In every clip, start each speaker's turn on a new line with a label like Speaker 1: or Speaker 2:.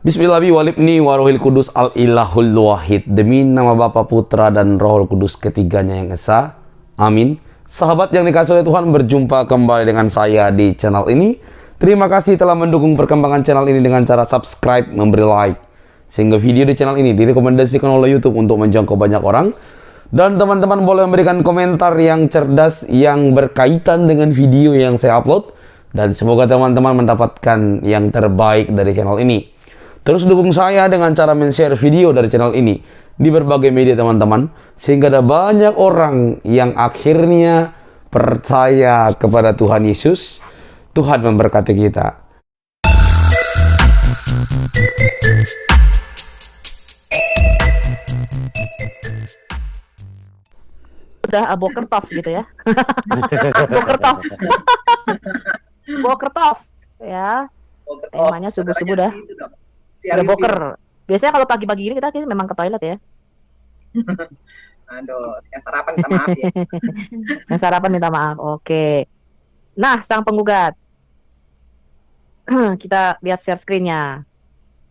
Speaker 1: Bismillahirrahmanirrahim warohil kudus al-ilahul wahid. Demi nama Bapa, Putra, dan Rohul Kudus ketiganya yang esa. Amin. Sahabat yang dikasihi oleh Tuhan, berjumpa kembali dengan saya di channel ini. Terima kasih telah mendukung perkembangan channel ini dengan cara subscribe, memberi like, sehingga video di channel ini direkomendasikan oleh YouTube untuk menjangkau banyak orang. Dan teman-teman boleh memberikan komentar yang cerdas yang berkaitan dengan video yang saya upload. Dan semoga teman-teman mendapatkan yang terbaik dari channel ini. Terus dukung saya dengan cara men-share video dari channel ini di berbagai media teman-teman, sehingga ada banyak orang yang akhirnya percaya kepada Tuhan Yesus. Tuhan memberkati kita.
Speaker 2: Udah Bokertov gitu ya. Bokertov. Bokertov ya. Temanya subuh-subuh dah. Udah boker. Biasanya kalau pagi-pagi gini kita memang ke toilet ya.
Speaker 3: Aduh, yang sarapan minta maaf ya.
Speaker 2: Yang sarapan minta maaf. Oke. Nah, sang penggugat. Kita lihat share screen-nya.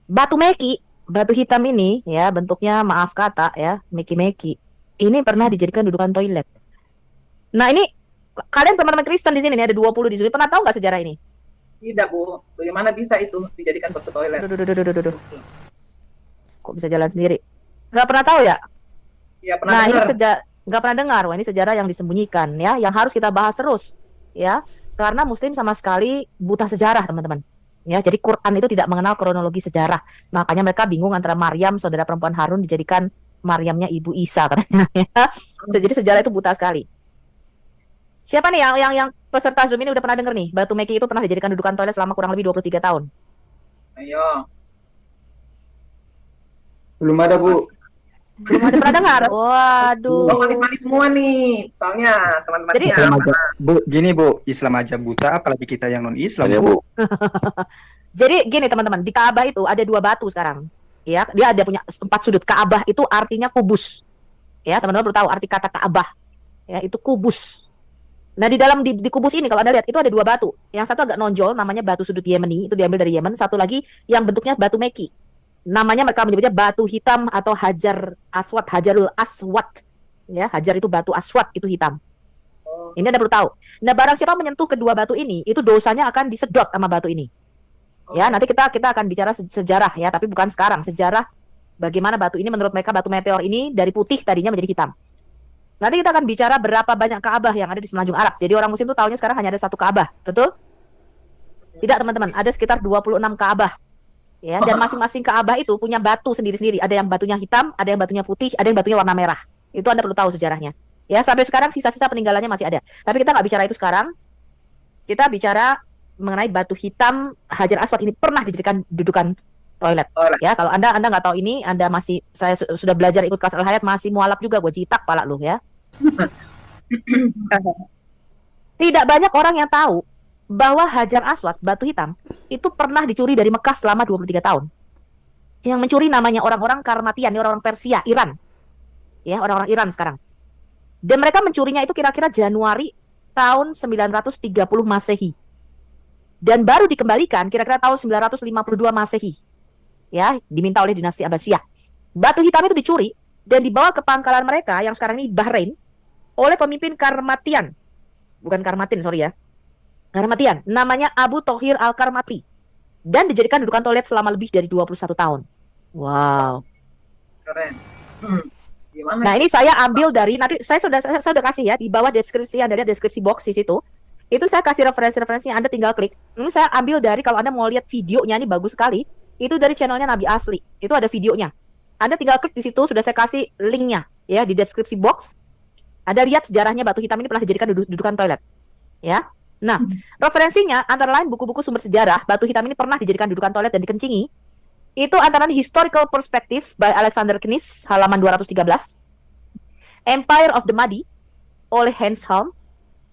Speaker 2: Batu meki, batu hitam ini ya, bentuknya maaf kata ya, meki-meki. Ini pernah dijadikan dudukan toilet. Nah, ini kalian teman-teman Kristen di sini nih, ada 20 di sini. Pernah tahu nggak sejarah ini?
Speaker 3: Tidak, Bu. Bagaimana bisa itu dijadikan batu toilet?
Speaker 2: Duh. Kok bisa jalan sendiri? Nggak pernah tahu ya?
Speaker 3: Ya, pernah
Speaker 2: Nah,
Speaker 3: dengar.
Speaker 2: ini nggak pernah dengar. Wah, ini sejarah yang disembunyikan ya, yang harus kita bahas terus ya. Karena Muslim sama sekali buta sejarah, teman-teman. Ya, jadi Quran itu tidak mengenal kronologi sejarah. Makanya mereka bingung antara Maryam, saudara perempuan Harun, dijadikan Maryamnya ibu Isa katanya ya. Jadi sejarah itu buta sekali. Siapa nih yang peserta Zoom ini udah pernah denger nih, batu meki itu pernah dijadikan dudukan toilet selama kurang lebih 23 tahun?
Speaker 3: Ayo.
Speaker 4: Belum ada, Bu.
Speaker 2: Belum ada pernah dengar? Waduh.
Speaker 3: Oh, manis-manis semua nih. Soalnya teman-teman
Speaker 2: Jadi-
Speaker 4: Islam aja, Bu. Gini, Bu. Islam aja buta, apalagi kita yang non-Islam, Bu.
Speaker 2: Jadi gini teman-teman, di Ka'bah itu ada 2 batu sekarang. Ya, dia ada punya 4 sudut. Ka'bah itu artinya kubus. Ya, teman-teman perlu tahu arti kata Ka'bah. Ya, itu kubus. Nah, di dalam di kubus ini kalau Anda lihat itu ada 2 batu. Yang satu agak nonjol namanya batu sudut Yemeni, itu diambil dari Yemen. Satu lagi yang bentuknya batu meki. Namanya mereka menyebutnya batu hitam atau Hajar Aswad, Hajarul Aswad. Ya, Hajar itu batu aswad, itu hitam. Ini Anda perlu tahu. Nah, barang siapa menyentuh kedua batu ini, itu dosanya akan disedot sama batu ini. Ya, nanti kita akan bicara sejarah ya, tapi bukan sekarang. Sejarah bagaimana batu ini menurut mereka, batu meteor ini dari putih tadinya menjadi hitam. Nanti kita akan bicara berapa banyak Ka'bah yang ada di semenanjung Arab. Jadi orang Muslim itu tahunya sekarang hanya ada 1 Ka'bah, betul? Tidak, teman-teman, ada sekitar 26 Ka'bah. Ya, dan masing-masing Ka'bah itu punya batu sendiri-sendiri. Ada yang batunya hitam, ada yang batunya putih, ada yang batunya warna merah. Itu Anda perlu tahu sejarahnya. Ya, sampai sekarang sisa-sisa peninggalannya masih ada. Tapi kita nggak bicara itu sekarang. Kita bicara mengenai batu hitam Hajar Aswad ini pernah dijadikan dudukan toilet. Ya, kalau Anda nggak tahu ini, Anda masih, saya sudah belajar ikut kelas Al-Hayat, masih mualaf juga, gue jitak pala lu ya. Tidak banyak orang yang tahu bahwa Hajar Aswad, batu hitam, itu pernah dicuri dari Mekah selama 23 tahun. Yang mencuri namanya orang-orang Karmatian, orang-orang Persia, Iran. Ya, orang-orang Iran sekarang. Dan mereka mencurinya itu kira-kira Januari tahun 930 Masehi. Dan baru dikembalikan kira-kira tahun 952 Masehi. Ya, diminta oleh dinasti Abbasiyah. Batu hitam itu dicuri dan dibawa ke pangkalan mereka yang sekarang ini Bahrain oleh pemimpin Karmatian. Bukan Karmatin, sorry ya. Karmatian, namanya Abu Thohir Al-Karmati. Dan dijadikan dudukan toilet selama lebih dari 21 tahun. Wow.
Speaker 3: Keren. Gimana?
Speaker 2: Nah, ini saya ambil dari, nanti saya sudah kasih ya, di bawah deskripsi, Anda lihat deskripsi box di situ. Itu saya kasih referensi-referensinya, Anda tinggal klik. Ini saya ambil dari, kalau Anda mau lihat videonya, ini bagus sekali. Itu dari channelnya Nabi Asli. Itu ada videonya. Anda tinggal klik di situ, sudah saya kasih linknya ya di deskripsi box. Anda lihat sejarahnya batu hitam ini pernah dijadikan dudukan toilet. Ya. Nah, referensinya antara lain buku-buku sumber sejarah, batu hitam ini pernah dijadikan dudukan toilet dan dikencingi. Itu antara lain Historical Perspective by Alexander Knies, halaman 213. Empire of the Mahdi oleh Hans Holm.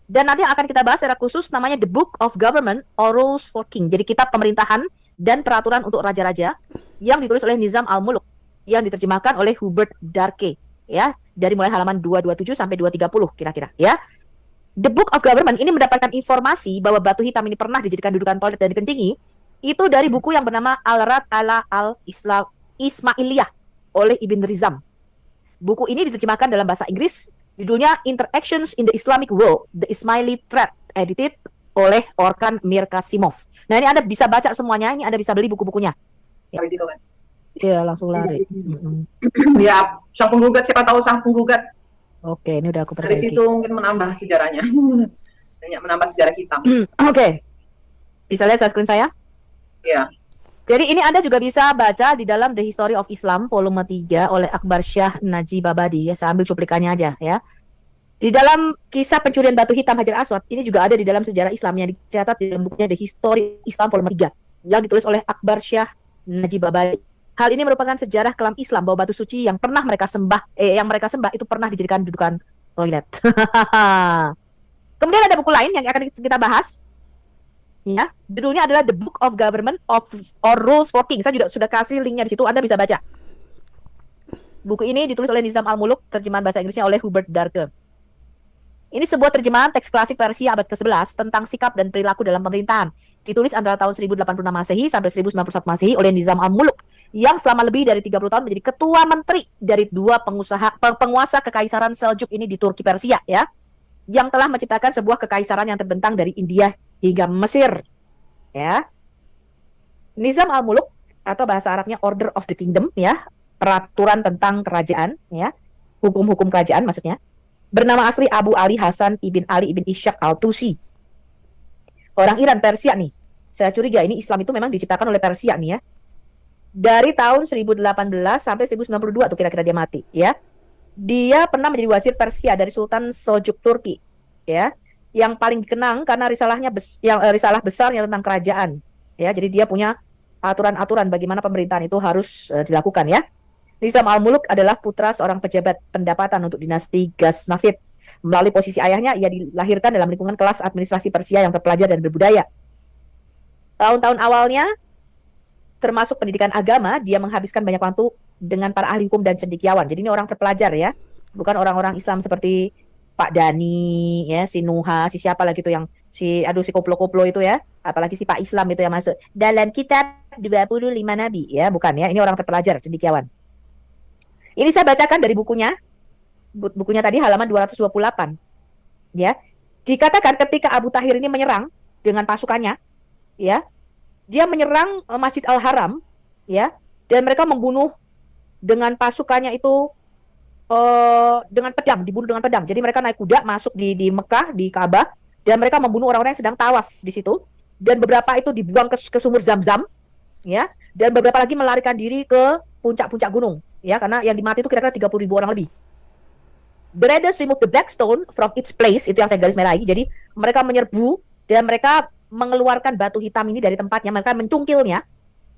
Speaker 2: Dan nanti yang akan kita bahas secara khusus namanya The Book of Government or Rules for King. Jadi kitab pemerintahan dan peraturan untuk raja-raja yang ditulis oleh Nizam Al-Muluk, yang diterjemahkan oleh Hubert Darke ya, dari mulai halaman 227 sampai 230 kira-kira ya. The Book of Government ini mendapatkan informasi bahwa batu hitam ini pernah dijadikan dudukan toilet dan dikencingi Itu dari buku yang bernama Al-Rad ala al-Islam Ismailiyah oleh Ibn Rizam. Buku ini diterjemahkan dalam bahasa Inggris, judulnya Interactions in the Islamic World, The Ismaili Threat, edited oleh Orkan Mir Kasimov. Nah, ini Anda bisa baca semuanya, ini Anda bisa beli buku-bukunya.
Speaker 3: Kayak gitu kan.
Speaker 2: Iya, langsung lari.
Speaker 3: Ya, sang penggugat, siapa tahu sang penggugat
Speaker 2: Oke, ini udah aku
Speaker 3: dari
Speaker 2: perbaiki.
Speaker 3: situ mungkin menambah sejarahnya. Banyak menambah sejarah hitam.
Speaker 2: Oke. Bisa lihat screen saya?
Speaker 3: Ya.
Speaker 2: Jadi ini Anda juga bisa baca di dalam The History of Islam volume 3 oleh Akbar Shah Najib Abadi ya. Saya ambil cuplikannya aja ya. Di dalam kisah pencurian batu hitam Hajar Aswad, ini juga ada di dalam sejarah Islam yang dicatat di dalam bukunya The History Islam volume 3 yang ditulis oleh Akbar Shah Najib Abadi. Hal ini merupakan sejarah kelam Islam bahwa batu suci yang pernah mereka sembah itu pernah dijadikan dudukan toilet. Kemudian ada buku lain yang akan kita bahas. Ya, judulnya adalah The Book of Government or Rules for King. Saya juga sudah kasih linknya di situ, Anda bisa baca. Buku ini ditulis oleh Nizam Al-Muluk, terjemahan bahasa Inggrisnya oleh Hubert Darke. Ini sebuah terjemahan teks klasik Persia abad ke-11 tentang sikap dan perilaku dalam pemerintahan. Ditulis antara tahun 1086 Masehi sampai 1091 Masehi oleh Nizam Al-Muluk yang selama lebih dari 30 tahun menjadi ketua menteri dari dua penguasa kekaisaran Seljuk ini di Turki Persia ya, yang telah menciptakan sebuah kekaisaran yang terbentang dari India hingga Mesir. Ya. Nizam Al-Muluk atau bahasa Arabnya Order of the Kingdom ya, peraturan tentang kerajaan ya, hukum-hukum kerajaan maksudnya. Bernama asli Abu Ali Hasan ibn Ali ibn Ishaq al-Tusi. Orang Iran, Persia nih. Saya curiga ini Islam itu memang diciptakan oleh Persia nih ya. Dari tahun 1018 sampai 1092 tuh kira-kira dia mati ya. Dia pernah menjadi wazir Persia dari Sultan Seljuk Turki ya. Yang paling dikenang karena risalah besarnya tentang kerajaan ya. Jadi dia punya aturan-aturan bagaimana pemerintahan itu harus dilakukan ya. Nizam Al-Muluk adalah putra seorang pejabat pendapatan untuk dinasti Ghaznavid. Melalui posisi ayahnya, ia dilahirkan dalam lingkungan kelas administrasi Persia yang terpelajar dan berbudaya. Tahun-tahun awalnya, termasuk pendidikan agama, dia menghabiskan banyak waktu dengan para ahli hukum dan cendekiawan. Jadi ini orang terpelajar ya, bukan orang-orang Islam seperti Pak Dani, ya, si Nuha, si siapa lagi tuh yang si koplo-koplo itu ya, apalagi si Pak Islam itu yang masuk dalam kitab 25 Nabi ya, bukan ya, ini orang terpelajar, cendekiawan. Ini saya bacakan dari bukunya tadi halaman 228. Ya. Dikatakan ketika Abu Tahir ini menyerang dengan pasukannya, ya. Dia menyerang Masjid Al-Haram, ya, dan mereka membunuh dengan pasukannya itu dengan pedang, dibunuh dengan pedang. Jadi mereka naik kuda masuk di Mekah, di Ka'bah, dan mereka membunuh orang-orang yang sedang tawaf di situ. Dan beberapa itu dibuang ke sumur Zam-Zam, ya. Dan beberapa lagi melarikan diri ke puncak-puncak gunung. Ya, karena yang dimati itu kira-kira 30.000 orang lebih. The raiders remove the black stone from its place, itu yang saya garis merahi. Jadi mereka menyerbu dan mereka mengeluarkan batu hitam ini dari tempatnya, mereka mencungkilnya.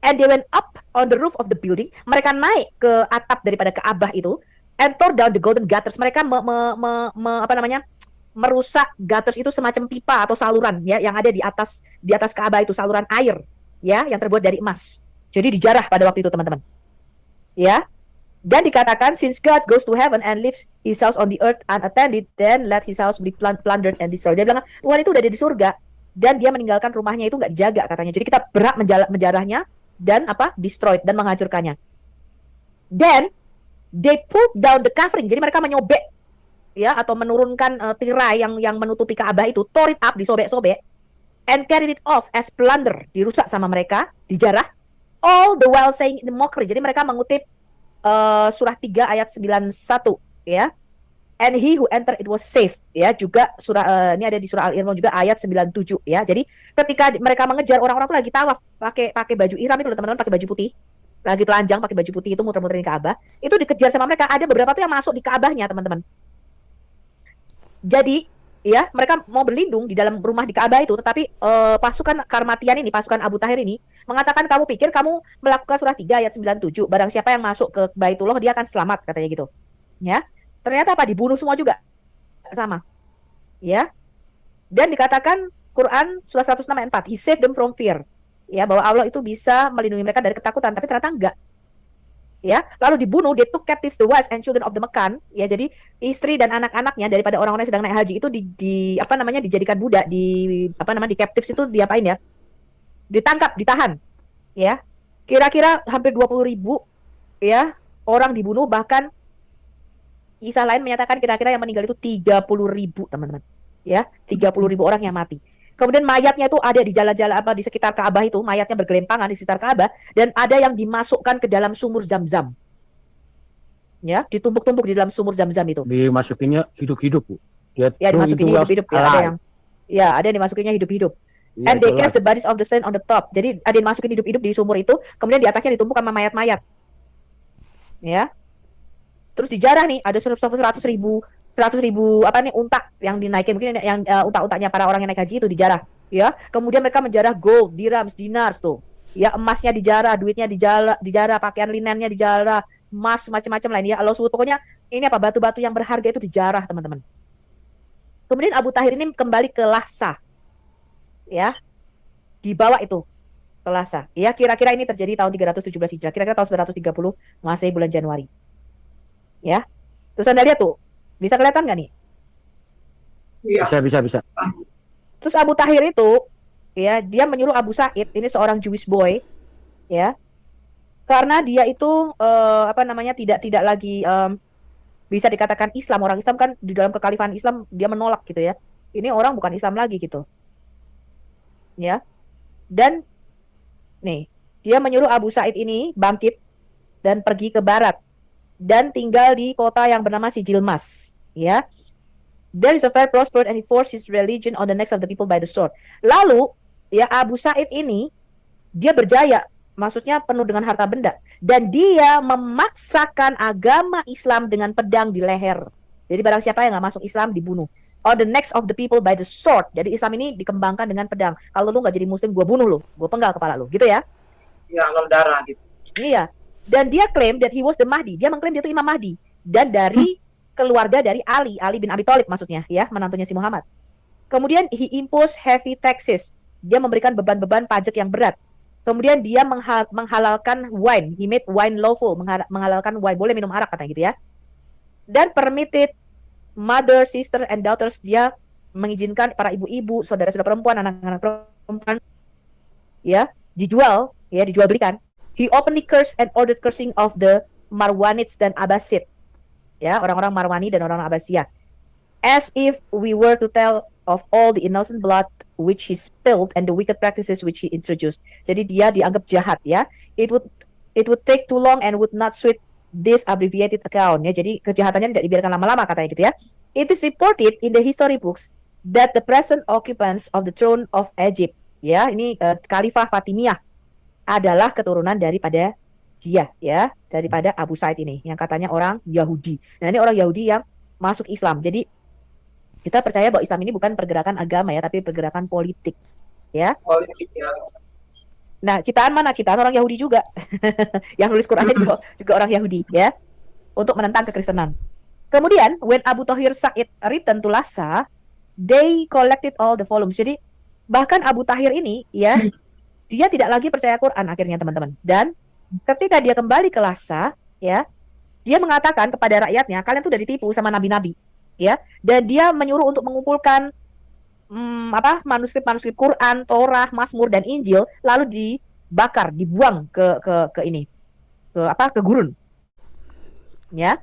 Speaker 2: And they went up on the roof of the building. Mereka naik ke atap daripada Ka'bah itu and tore down the golden gutters. Mereka merusak gutters itu semacam pipa atau saluran ya yang ada di atas Ka'bah itu, saluran air ya yang terbuat dari emas. Jadi dijarah pada waktu itu teman-teman. Ya. Dan dikatakan, since God goes to heaven and leaves his house on the earth unattended, then let his house be plundered and destroyed. Dia bilang, Tuhan itu udah ada di surga, dan dia meninggalkan rumahnya itu nggak dijaga katanya. Jadi kita berhak menjarahnya, dan destroyed, dan menghancurkannya. Then, they pulled down the covering. Jadi mereka menyobek, ya, atau menurunkan tirai yang menutupi Ka'bah itu, tore it up, disobek-sobek, and carried it off as plunder, dirusak sama mereka, dijarah, all the while saying in mockery. Jadi mereka mengutip surah 3 ayat 91 ya. And he who entered it was safe ya, juga surah ini ada di surah Al-Imran juga ayat 97 ya. Jadi ketika mereka mengejar orang-orang itu lagi tawaf pakai baju ihram itu teman-teman, pakai baju putih. Lagi telanjang pakai baju putih itu muter-muterin Ka'bah. Itu dikejar sama mereka, ada beberapa tuh yang masuk di Ka'bahnya, teman-teman. Jadi ya, mereka mau berlindung di dalam rumah di Ka'bah itu, tetapi pasukan Karmatian ini, pasukan Abu Tahir ini mengatakan, kamu pikir kamu melakukan surah 3 ayat 97, barang siapa yang masuk ke Baitullah dia akan selamat, katanya gitu. Ya. Ternyata dibunuh semua juga. Sama. Ya. Dan dikatakan Quran surah 106 ayat 4, he saved them from fear. Ya, bahwa Allah itu bisa melindungi mereka dari ketakutan, tapi ternyata enggak. Ya, lalu dibunuh, they took captives the wives and children of the Mekkan, ya, jadi istri dan anak-anaknya daripada orang-orang yang sedang naik haji itu dijadikan budak, di captives itu diapain ya? ditangkap, ditahan, ya. Kira-kira hampir 20.000 ya orang dibunuh, bahkan kisah lain menyatakan kira-kira yang meninggal itu 30.000 teman-teman. Ya, 30.000 orang yang mati. Kemudian mayatnya itu ada di jalan-jalan apa di sekitar Ka'bah itu, mayatnya bergelimpangan di sekitar Ka'bah dan ada yang dimasukkan ke dalam sumur Zam-Zam. Ya, ditumpuk-tumpuk di dalam sumur Zam-Zam itu.
Speaker 5: Dimasukinnya hidup-hidup, Bu. Dia
Speaker 2: Ya,
Speaker 5: tuh
Speaker 2: dimasukin
Speaker 5: itu
Speaker 2: hidup-hidup ya, ada yang ada yang dimasukinnya hidup-hidup.
Speaker 5: Iya,
Speaker 2: And they
Speaker 5: itulah.
Speaker 2: cast the bodies of the slain on the top. Jadi ada yang masukin hidup-hidup di sumur itu, kemudian di atasnya ditumpuk sama mayat-mayat. Ya. Terus dijarah nih, ada 100.000 apa nih unta yang dinaikin, mungkin yang unta-untanya para orang yang naik haji itu dijarah, ya. Kemudian mereka menjarah gold, dirhams, dinars tuh. Ya, emasnya dijarah, duitnya dijarah, pakaian linennya dijarah, emas macam-macam lain ya. Allah sebut pokoknya ini apa batu-batu yang berharga itu dijarah, teman-teman. Kemudian Abu Tahir ini kembali ke Lhasa. Ya. Dibawa itu ke Lhasa. Ya, kira-kira ini terjadi tahun 317 Hijrah, kira-kira tahun 930 Masehi bulan Januari. Ya. Terus Anda lihat tuh. Bisa kelihatan nggak nih?
Speaker 3: Iya.
Speaker 5: Bisa.
Speaker 2: Terus Abu Tahir itu, ya, dia menyuruh Abu Sa'id, ini seorang Jewish boy, ya, karena dia itu apa namanya tidak lagi bisa dikatakan Islam. Orang Islam kan di dalam kekhalifahan Islam dia menolak gitu ya. Ini orang bukan Islam lagi gitu, ya. Dan nih dia menyuruh Abu Sa'id ini bangkit dan pergi ke barat dan tinggal di kota yang bernama Sijilmas, ya. There is a fair prospered and he forced his religion on the necks of the people by the sword. Lalu, ya Abu Sa'id ini dia berjaya, maksudnya penuh dengan harta benda, dan dia memaksakan agama Islam dengan pedang di leher. Jadi barang siapa yang nggak masuk Islam dibunuh. On the necks of the people by the sword. Jadi Islam ini dikembangkan dengan pedang. Kalau lu nggak jadi Muslim, gue bunuh lu, gue penggal kepala lu, gitu ya?
Speaker 3: Iya, angkat darah gitu.
Speaker 2: Iya. Dan dia klaim that he was the Mahdi. Dia mengklaim dia itu Imam Mahdi. Dan dari keluarga dari Ali bin Abi Thalib maksudnya, ya, menantunya si Muhammad. Kemudian he imposed heavy taxes. Dia memberikan beban-beban pajak yang berat. Kemudian dia menghalalkan wine. He made wine lawful, menghalalkan wine, boleh minum arak katanya gitu ya. Dan permitted mother, sister, and daughters. Dia mengizinkan para ibu-ibu, saudara-saudara perempuan, anak-anak perempuan, ya, dijual belikan. He openly cursed and ordered cursing of the Marwanids dan Abbasid. Ya, orang-orang Marwani dan orang-orang Abbasiyah. As if we were to tell of all the innocent blood which he spilled and the wicked practices which he introduced. Jadi dia dianggap jahat ya. It would take too long and would not suit this abbreviated account ya. Jadi kejahatannya tidak dibiarkan lama-lama katanya gitu ya. It is reported in the history books that the present occupants of the throne of Egypt, ya, ini Khalifah Fatimiyah adalah keturunan daripada dia, ya, daripada Abu Sa'id ini yang katanya orang Yahudi. Nah, ini orang Yahudi yang masuk Islam. Jadi kita percaya bahwa Islam ini bukan pergerakan agama ya, tapi pergerakan politik, ya.
Speaker 3: Politik ya.
Speaker 2: Nah, ciptaan mana? Ciptaan orang Yahudi juga. Yang nulis Qur'annya juga orang Yahudi, ya, untuk menentang kekristenan. Kemudian, when Abu Tahir Sa'id returned to Lhasa, they collected all the volumes. Jadi bahkan Abu Tahir ini, ya, dia tidak lagi percaya Quran akhirnya teman-teman. Dan ketika dia kembali ke Lhasa, ya, dia mengatakan kepada rakyatnya, kalian tuh udah ditipu sama nabi-nabi, ya. Dan dia menyuruh untuk mengumpulkan manuskrip-manuskrip Quran, Torah, Mazmur dan Injil, lalu dibakar, dibuang ke gurun, ya.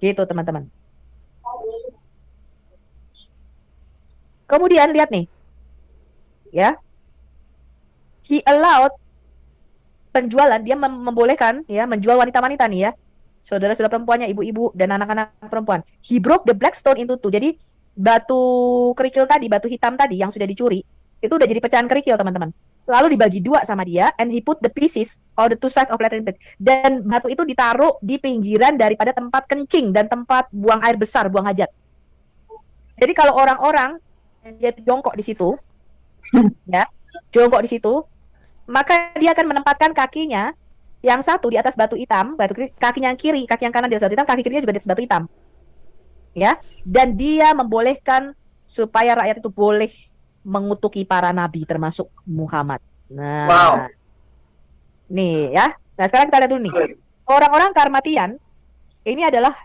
Speaker 2: Gitu teman-teman. Kemudian lihat nih, ya. He allowed penjualan, dia membolehkan ya menjual wanita-wanita nih ya, saudara-saudara perempuannya, ibu-ibu dan anak-anak perempuan. He broke the black stone into two. Jadi batu kerikil tadi, batu hitam tadi yang sudah dicuri, itu udah jadi pecahan kerikil teman-teman. Lalu dibagi dua sama dia, and he put the pieces on the two sides of latrine pit. Dan batu itu ditaruh di pinggiran daripada tempat kencing dan tempat buang air besar, buang hajat. Jadi kalau orang-orang dia jongkok di situ, ya, jongkok di situ, maka dia akan menempatkan kakinya yang satu di atas batu hitam, kakinya yang kiri, kaki yang kanan di atas batu hitam, kaki kirinya juga di atas batu hitam. Ya, dan dia membolehkan supaya rakyat itu boleh mengutuki para nabi termasuk Muhammad. Nah,
Speaker 3: Wow.
Speaker 2: Nih ya. Nah, sekarang kita lihat dulu nih. Orang-orang Karmatian ini adalah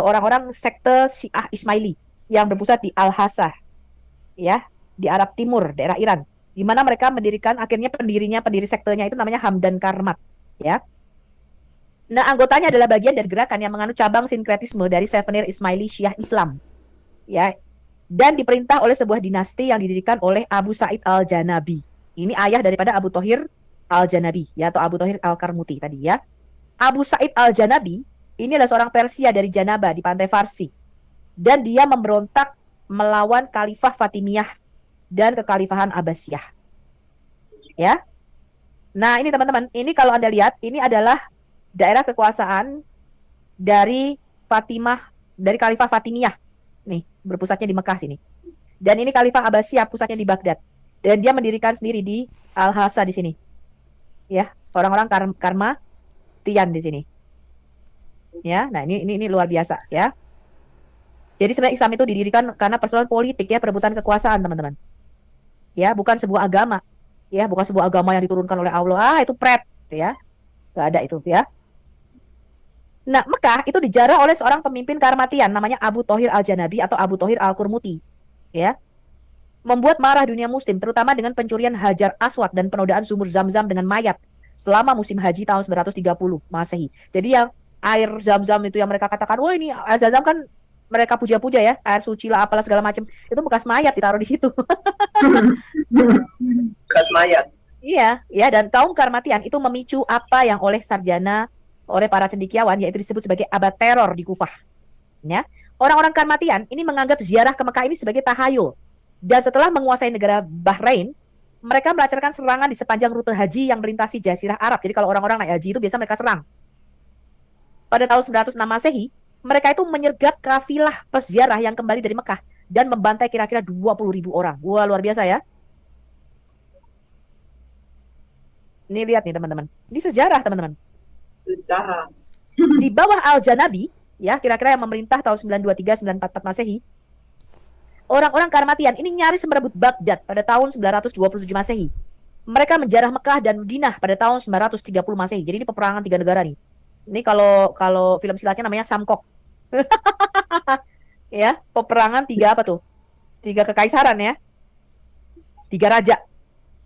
Speaker 2: orang-orang sekte Syiah Ismaili yang berpusat di Al-Hasa, ya, di Arab Timur, daerah Iran. di mana mereka mendirikan, akhirnya pendiri sektenya itu namanya Hamdan Karmat, ya. Nah, anggotanya adalah bagian dari gerakan yang menganut cabang sinkretisme dari Sevenir Ismaili Syiah Islam, ya, dan diperintah oleh sebuah dinasti yang didirikan oleh Abu Sa'id Al-Janabi. Ini ayah daripada Abu Thohir Al-Janabi, ya, atau Abu Thohir Al-Karmuti tadi, ya. Abu Sa'id Al-Janabi ini adalah seorang Persia dari Janaba di pantai Farsi, dan dia memberontak melawan Khalifah Fatimiyah dan kekhalifahan Abbasiyah. Ya. Nah, ini teman-teman, ini kalau Anda lihat, ini adalah daerah kekuasaan dari Fatimah, dari Khalifah Fatimiyah. Nih, berpusatnya di Mekah sini. Dan ini Khalifah Abbasiyah, pusatnya di Baghdad. Dan dia mendirikan sendiri di Al-Hasa di sini. Ya, orang-orang Karmatian di sini. Ya, nah ini luar biasa, ya. Jadi sebenarnya Islam itu didirikan karena persoalan politik, ya, perebutan kekuasaan, teman-teman. Ya, bukan sebuah agama, ya, bukan sebuah agama yang diturunkan oleh Allah. Itu pret, ya, nggak ada itu, ya. Nah, Mekah itu dijarah oleh seorang pemimpin Karmatian namanya Abu Thohir Al-Janabi atau Abu Thohir Al-Kurmuti, ya, membuat marah dunia Muslim, terutama dengan pencurian Hajar Aswad dan penodaan sumur Zam-Zam dengan mayat selama musim haji tahun 930 Masehi. Jadi yang air Zam-Zam itu yang mereka katakan, wah ini air Zam-Zam kan mereka puja-puja, ya, air suci lah apalah segala macam, itu bekas mayat ditaruh di situ.
Speaker 3: Bekas mayat.
Speaker 2: Iya, ya, dan kaum Karmatian itu memicu apa yang oleh para cendekiawan, yaitu disebut sebagai abad teror di Kufah. Ya, orang-orang Karmatian ini menganggap ziarah ke Mekah ini sebagai tahayul. Dan setelah menguasai negara Bahrain, mereka melancarkan serangan di sepanjang rute haji yang melintasi Jazirah Arab. Jadi kalau orang-orang naik haji itu biasa mereka serang. Pada tahun 906 Masehi, mereka itu menyergap kafilah peziarah yang kembali dari Mekah dan membantai kira-kira 20.000 orang. Wah, luar biasa, ya. Ini lihat nih, teman-teman. Ini sejarah, teman-teman.
Speaker 3: Sejarah.
Speaker 2: Di bawah Al-Janabi, ya, kira-kira yang memerintah tahun 923-944 Masehi, orang-orang Karmatian ini nyaris merebut Baghdad pada tahun 927 Masehi. Mereka menjarah Mekah dan Madinah pada tahun 930 Masehi. Jadi ini peperangan 3 negara nih. Ini kalau film silatnya namanya Samkok. Ya, peperangan 3 apa tuh? 3 kekaisaran, ya. 3 raja.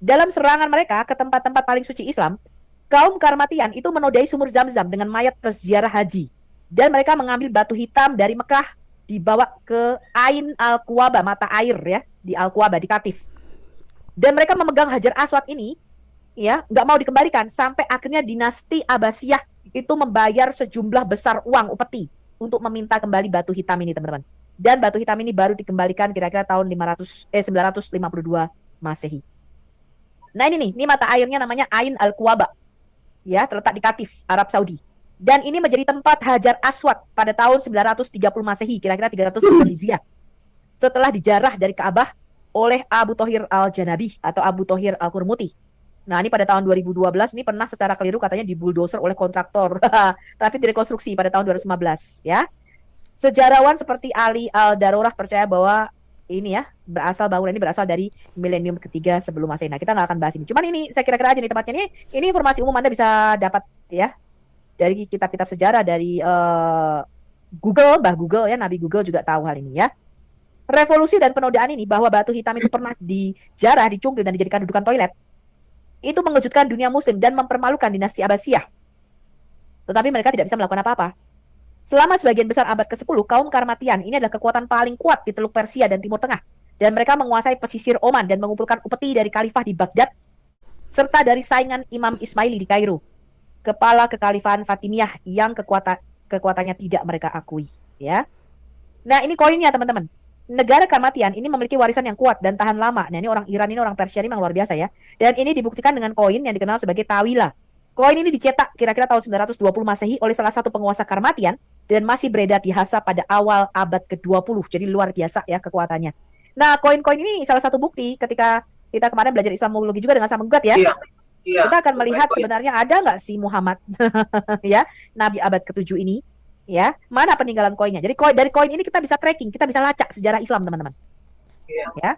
Speaker 2: Dalam serangan mereka ke tempat-tempat paling suci Islam, kaum Karmatian itu menodai sumur Zam-Zam dengan mayat peziarah haji. Dan mereka mengambil batu hitam dari Mekah, dibawa ke Ain Al-Quwaba, mata air, ya, di Al-Quwaba, di Katif. Dan mereka memegang Hajar Aswad ini, ya, nggak mau dikembalikan, sampai akhirnya dinasti Abbasiyah itu membayar sejumlah besar uang upeti untuk meminta kembali batu hitam ini, teman-teman. Dan batu hitam ini baru dikembalikan kira-kira tahun 952 Masehi. Nah, ini mata airnya namanya Ain Al-Quwaba, ya, terletak di Katif, Arab Saudi. Dan ini menjadi tempat Hajar Aswad pada tahun 930 Masehi, kira-kira 300 Hijriah. Setelah dijarah dari Ka'bah oleh Abu Thohir Al-Janabi atau Abu Thohir Al-Kurmuti. Nah, ini pada tahun 2012 ini pernah secara keliru katanya dibuldoser oleh kontraktor, tapi direkonstruksi pada tahun 2015, ya. Sejarawan seperti Ali Al-Darurah percaya bahwa ini, ya, bangunan ini berasal dari milenium ketiga sebelum Masehi. Nah, kita nggak akan bahas ini. Cuman ini saya kira-kira aja nih tempatnya ini informasi umum Anda bisa dapat, ya, dari kitab-kitab sejarah dari Google, Mbah Google, ya, Nabi Google juga tahu hal ini, ya. Revolusi dan penodaan ini bahwa batu hitam itu pernah dijarah, dicungkil dan dijadikan dudukan toilet, itu mengejutkan dunia Muslim dan mempermalukan dinasti Abbasiyah. Tetapi mereka tidak bisa melakukan apa-apa. Selama sebagian besar abad ke-10, kaum Karmatian ini adalah kekuatan paling kuat di Teluk Persia dan Timur Tengah. Dan mereka menguasai pesisir Oman dan mengumpulkan upeti dari khalifah di Baghdad, serta dari saingan Imam Ismaili di Kairo, kepala kekhalifahan Fatimiyah yang kekuatannya tidak mereka akui, ya. Nah, ini koinnya, teman-teman. Negara Karmatian ini memiliki warisan yang kuat dan tahan lama. Nah, ini orang Iran, ini orang Persia, ini memang luar biasa, ya. Dan ini dibuktikan dengan koin yang dikenal sebagai Tawila. Koin ini dicetak kira-kira tahun 920 Masehi oleh salah satu penguasa Karmatian dan masih beredar di Hasa pada awal abad ke-20. Jadi luar biasa, ya, kekuatannya. Nah, koin-koin ini salah satu bukti ketika kita kemarin belajar Islamologi juga dengan Samenggat, ya.
Speaker 3: Iya. Iya.
Speaker 2: Kita akan melihat sebenarnya ada nggak si Muhammad, ya, Nabi abad ke-7 ini, ya, mana peninggalan koinnya. Jadi dari koin ini kita bisa tracking, kita bisa lacak sejarah Islam, teman-teman.
Speaker 3: Iya.
Speaker 2: Ya.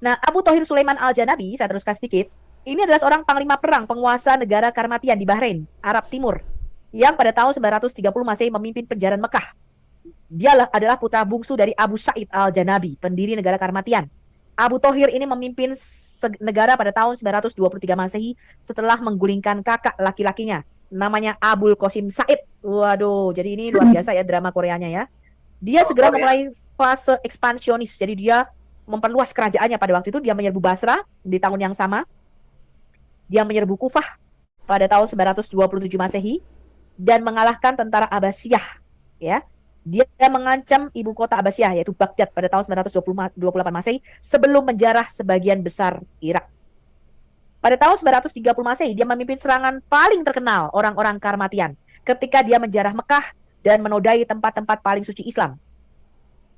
Speaker 2: Nah, Abu Thohir Sulaiman Al-Janabi, saya teruskan sedikit, ini adalah seorang panglima perang penguasa negara Karmatian di Bahrain, Arab Timur, yang pada tahun 930 Masehi memimpin penjaran Mekah. Dia adalah putra bungsu dari Abu Sa'id Al-Janabi, pendiri negara Karmatian. Abu Thohir ini memimpin negara pada tahun 923 Masehi setelah menggulingkan kakak laki-lakinya, namanya Abul Qasim Said. Waduh, jadi ini luar biasa ya drama Koreanya ya. Dia segera memulai fase ekspansionis. Jadi dia memperluas kerajaannya pada waktu itu. Dia menyerbu Basra di tahun yang sama. Dia menyerbu Kufah pada tahun 927 Masehi dan mengalahkan tentara Abbasiyah. Ya, dia mengancam ibu kota Abbasiyah yaitu Baghdad pada tahun 928 Masehi sebelum menjarah sebagian besar Irak. Pada tahun 930 Masehi dia memimpin serangan paling terkenal orang-orang Karmatian ketika dia menjarah Mekah dan menodai tempat-tempat paling suci Islam.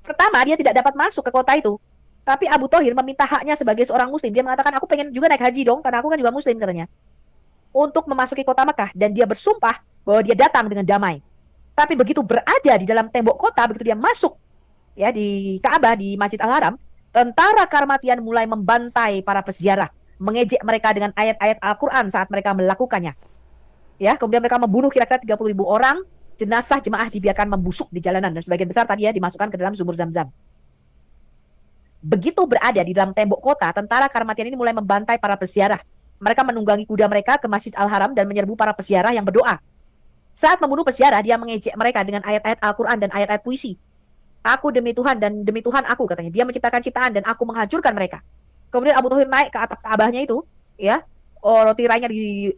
Speaker 2: Pertama, dia tidak dapat masuk ke kota itu. Tapi Abu Thohir meminta haknya sebagai seorang muslim. Dia mengatakan, aku pengen juga naik haji dong, karena aku kan juga muslim katanya. Untuk memasuki kota Mekah. Dan dia bersumpah bahwa dia datang dengan damai. Tapi begitu berada di dalam tembok kota, begitu dia masuk ya di Ka'bah, di Masjid Al-Haram, tentara Karmatian mulai membantai para peziarah, mengejek mereka dengan ayat-ayat Al-Quran saat mereka melakukannya. Ya, kemudian mereka membunuh kira-kira 30.000 orang. Jenazah jemaah dibiarkan membusuk di jalanan dan sebagian besar tadi ya dimasukkan ke dalam sumur Zam-Zam. Begitu berada di dalam tembok kota, tentara Karmatian ini mulai membantai para peziarah. Mereka menunggangi kuda mereka ke Masjid Al-Haram dan menyerbu para peziarah yang berdoa. Saat membunuh peziarah, dia mengejek mereka dengan ayat-ayat Al-Quran dan ayat-ayat puisi. Aku demi Tuhan dan demi Tuhan aku, katanya. Dia menciptakan ciptaan dan aku menghancurkan mereka. Kemudian Abu Thohir naik ke atap Ka'bahnya itu, ya. Tirainya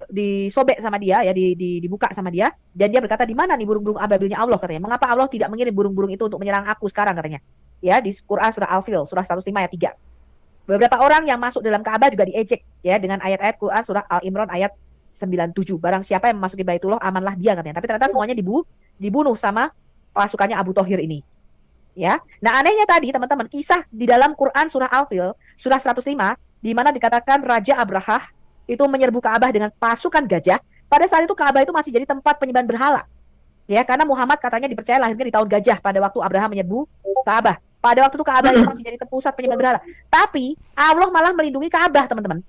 Speaker 2: disobek sama dia, ya dibuka sama dia, dan dia berkata, di mana nih burung-burung ababilnya Allah, katanya. Mengapa Allah tidak mengirim burung-burung itu untuk menyerang aku sekarang, katanya. Ya, di Quran surah Al-Fil, surah 105 ayat 3. Beberapa orang yang masuk dalam Ka'bah juga diejek ya dengan ayat-ayat Quran surah Al-Imran ayat 97. Barang siapa yang memasuki Baitullah amanlah dia, katanya. Tapi ternyata semuanya dibunuh sama pasukannya Abu Thohir ini. Ya. Nah, anehnya tadi teman-teman, kisah di dalam Quran surah Al-Fil, surah 105 di mana dikatakan Raja Abrahah itu menyerbu Ka'bah dengan pasukan gajah. Pada saat itu Ka'bah itu masih jadi tempat penyembahan berhala. Ya, karena Muhammad katanya dipercaya lahirnya di tahun gajah pada waktu Abraham menyerbu Ka'bah. Pada waktu itu Ka'bah itu masih jadi pusat penyembahan berhala. Tapi Allah malah melindungi Ka'bah, teman-teman.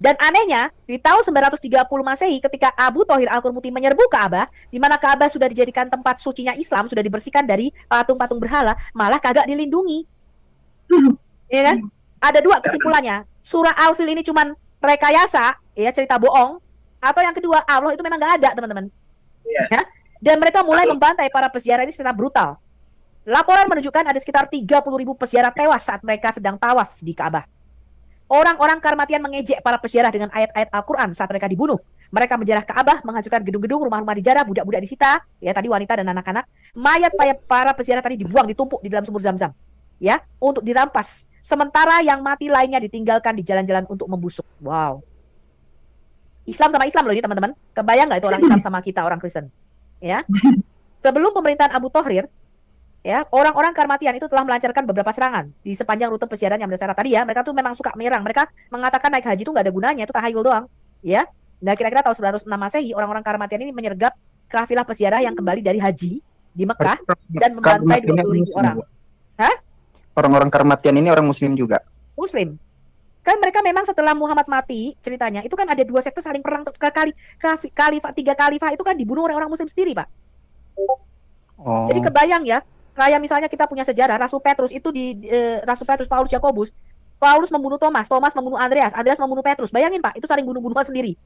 Speaker 2: Dan anehnya, di tahun 930 Masehi ketika Abu Thohir Al-Qurmuti menyerbu Ka'bah, di mana Ka'bah sudah dijadikan tempat sucinya Islam, sudah dibersihkan dari patung-patung berhala, malah kagak dilindungi. Ya kan? Ada dua kesimpulannya. Surah Al-Fil ini cuman rekayasa, ya, cerita bohong, atau yang kedua, Allah itu memang nggak ada, teman-teman. Ya? Dan mereka mulai membantai para peziarah ini secara brutal. Laporan menunjukkan ada sekitar 30.000 peziarah tewas saat mereka sedang tawaf di Ka'bah. Orang-orang Karmatian mengejek para peziarah dengan ayat-ayat Al-Quran saat mereka dibunuh. Mereka menjarah Ka'bah, menghancurkan gedung-gedung, rumah-rumah dijarah, budak-budak disita, ya tadi wanita dan anak-anak. Mayat para peziarah tadi dibuang, ditumpuk di dalam sumur Zam-Zam, ya, untuk dirampas. Sementara yang mati lainnya ditinggalkan di jalan-jalan untuk membusuk. Wow. Islam sama Islam loh ini, teman-teman. Kebayang nggak itu orang Islam sama kita orang Kristen? Ya. Sebelum pemerintahan Abu Thohir, ya, orang-orang Karmatian itu telah melancarkan beberapa serangan di sepanjang rute peziarah yang berdasar tadi ya. Mereka tuh memang suka menyerang. Mereka mengatakan naik haji itu nggak ada gunanya, itu tahayul doang, ya. Nah, kira-kira tahun 906 Masehi orang-orang Karmatian ini menyergap kafilah peziarah yang kembali dari haji di Mekah dan membantai 20.000 orang. Hah?
Speaker 4: Orang-orang Karmatian ini orang Muslim juga.
Speaker 2: Muslim. Kan mereka memang setelah Muhammad mati, ceritanya itu kan ada dua sekte saling perang khalifah, 3 khalifah itu kan dibunuh oleh orang Muslim sendiri, Pak.
Speaker 4: Oh.
Speaker 2: Jadi kebayang ya, kayak misalnya kita punya sejarah Rasul Petrus itu Rasul Petrus, Paulus, Yakobus. Paulus membunuh Thomas, Thomas membunuh Andreas, Andreas membunuh Petrus. Bayangin Pak, itu saling bunuh-bunuhan sendiri.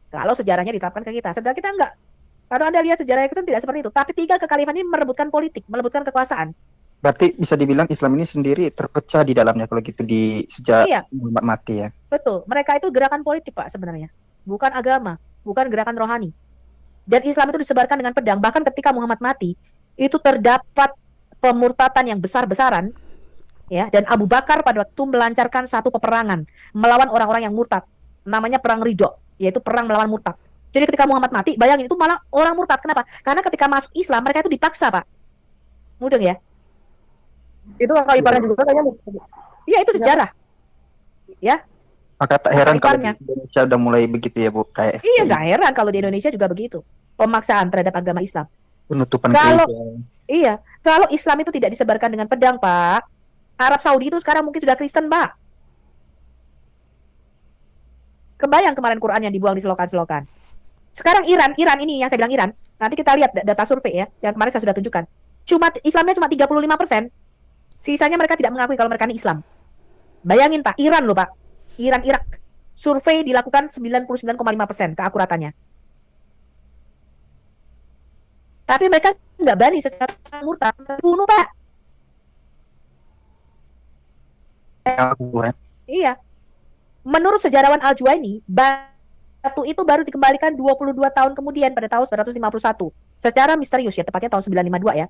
Speaker 2: Kalau sejarahnya diterapkan ke kita, saudara kita enggak. Kalau Anda lihat sejarah kita tidak seperti itu. Tapi 3 kekhalifahan ini merebutkan politik, merebutkan kekuasaan.
Speaker 4: Berarti bisa dibilang Islam ini sendiri terpecah di dalamnya kalau gitu di sejak Muhammad mati ya.
Speaker 2: Betul, mereka itu gerakan politik Pak sebenarnya, bukan agama, bukan gerakan rohani. Dan Islam itu disebarkan dengan pedang. Bahkan ketika Muhammad mati, itu terdapat pemurtatan yang besar-besaran, ya. Dan Abu Bakar pada waktu melancarkan satu peperangan melawan orang-orang yang murtad, namanya perang Ridho, yaitu perang melawan murtad. Jadi ketika Muhammad mati, bayangin itu malah orang murtad. Kenapa? Karena ketika masuk Islam mereka itu dipaksa Pak. Mudeng ya?
Speaker 3: Itu kaliparnya juga kayaknya.
Speaker 2: Iya, itu sejarah. Ya.
Speaker 4: Maka tak heran kalau
Speaker 2: Kaliparnya.
Speaker 4: di Indonesia udah mulai begitu ya Bu, kayak
Speaker 2: Iya, nggak heran kalau di Indonesia juga begitu. Pemaksaan terhadap agama Islam.
Speaker 4: penutupan
Speaker 2: Kalau
Speaker 4: gereja.
Speaker 2: Iya, kalau Islam itu tidak disebarkan dengan pedang, Pak. Arab Saudi itu sekarang mungkin sudah Kristen, Pak. Kebayang kemarin Quran yang dibuang di selokan-selokan. Sekarang Iran ini yang saya bilang Iran. Nanti kita lihat data survei ya, yang kemarin saya sudah tunjukkan. Islamnya cuma 35%. Sisanya mereka tidak mengakui kalau mereka ini Islam. Bayangin Pak, Iran loh Pak. Iran, Irak. Survei dilakukan 99,5% keakuratannya. Tapi mereka nggak berani secara murtad bunuh Pak. Iya. Menurut sejarawan Al-Juwaini, batu itu baru dikembalikan 22 tahun kemudian pada tahun 951. Secara misterius ya, tepatnya tahun 952 ya.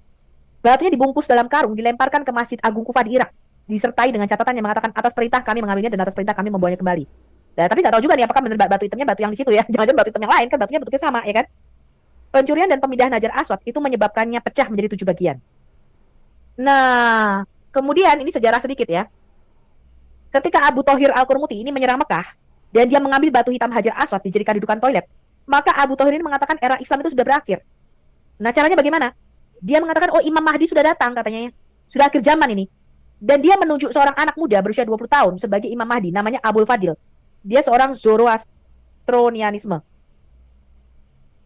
Speaker 2: Batunya dibungkus dalam karung, dilemparkan ke Masjid Agung Kufa di Irak. Disertai dengan catatan yang mengatakan atas perintah kami mengambilnya dan atas perintah kami membawanya kembali. Nah, tapi nggak tahu juga nih apakah benar batu hitamnya batu yang di situ ya. Jangan-jangan batu hitam yang lain kan batunya bentuknya sama ya kan. Pencurian dan pemindahan Hajar Aswad itu menyebabkannya pecah menjadi 7 bagian. Nah, kemudian ini sejarah sedikit ya. Ketika Abu Thohir Al-Qurmuti ini menyerang Mekah dan dia mengambil batu hitam Hajar Aswad dijadikan dudukan toilet, maka Abu Thohir ini mengatakan era Islam itu sudah berakhir. Nah, caranya bagaimana? Dia mengatakan, oh Imam Mahdi sudah datang katanya ya. Sudah akhir zaman ini. Dan dia menunjuk seorang anak muda berusia 20 tahun sebagai Imam Mahdi, namanya Abul Fadil. Dia seorang Zoroastronianisme.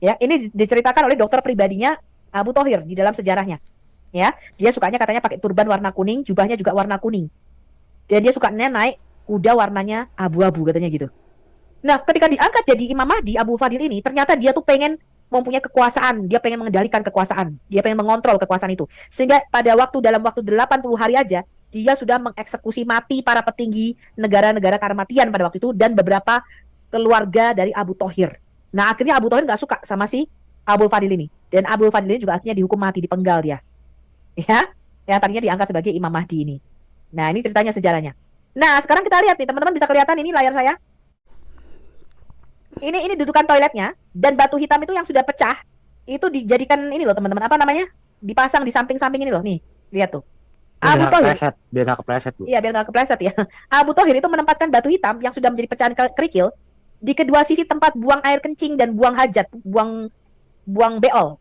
Speaker 2: Ya, ini diceritakan oleh dokter pribadinya Abu Thohir di dalam sejarahnya. Ya, dia sukanya katanya pakai turban warna kuning, jubahnya juga warna kuning. Dan dia sukanya naik kuda warnanya abu-abu katanya gitu. Nah, ketika diangkat jadi Imam Mahdi, Abu Fadil ini ternyata dia tuh pengen mempunyai kekuasaan, dia pengen mengendalikan kekuasaan, dia pengen mengontrol kekuasaan itu. Sehingga dalam waktu 80 hari aja, dia sudah mengeksekusi mati para petinggi negara-negara Karmatian pada waktu itu dan beberapa keluarga dari Abu Thohir. Nah, akhirnya Abu Thohir nggak suka sama si Abu Fadil ini. Dan Abu Fadil ini juga akhirnya dihukum mati, dipenggal dia. Ya, yang tadinya diangkat sebagai Imam Mahdi ini. Nah, ini ceritanya sejarahnya. Nah, sekarang kita lihat nih, teman-teman bisa kelihatan ini layar saya. Ini dudukan toiletnya dan batu hitam itu yang sudah pecah itu dijadikan ini loh teman-teman, apa namanya? Dipasang di samping-samping ini loh, nih. Lihat tuh. Abu Thohir.
Speaker 5: Biar nggak kepleset, Bu.
Speaker 2: Iya, biar nggak kepleset ya. Abu Thohir itu menempatkan batu hitam yang sudah menjadi pecahan kerikil di kedua sisi tempat buang air kencing dan buang hajat, buang beol.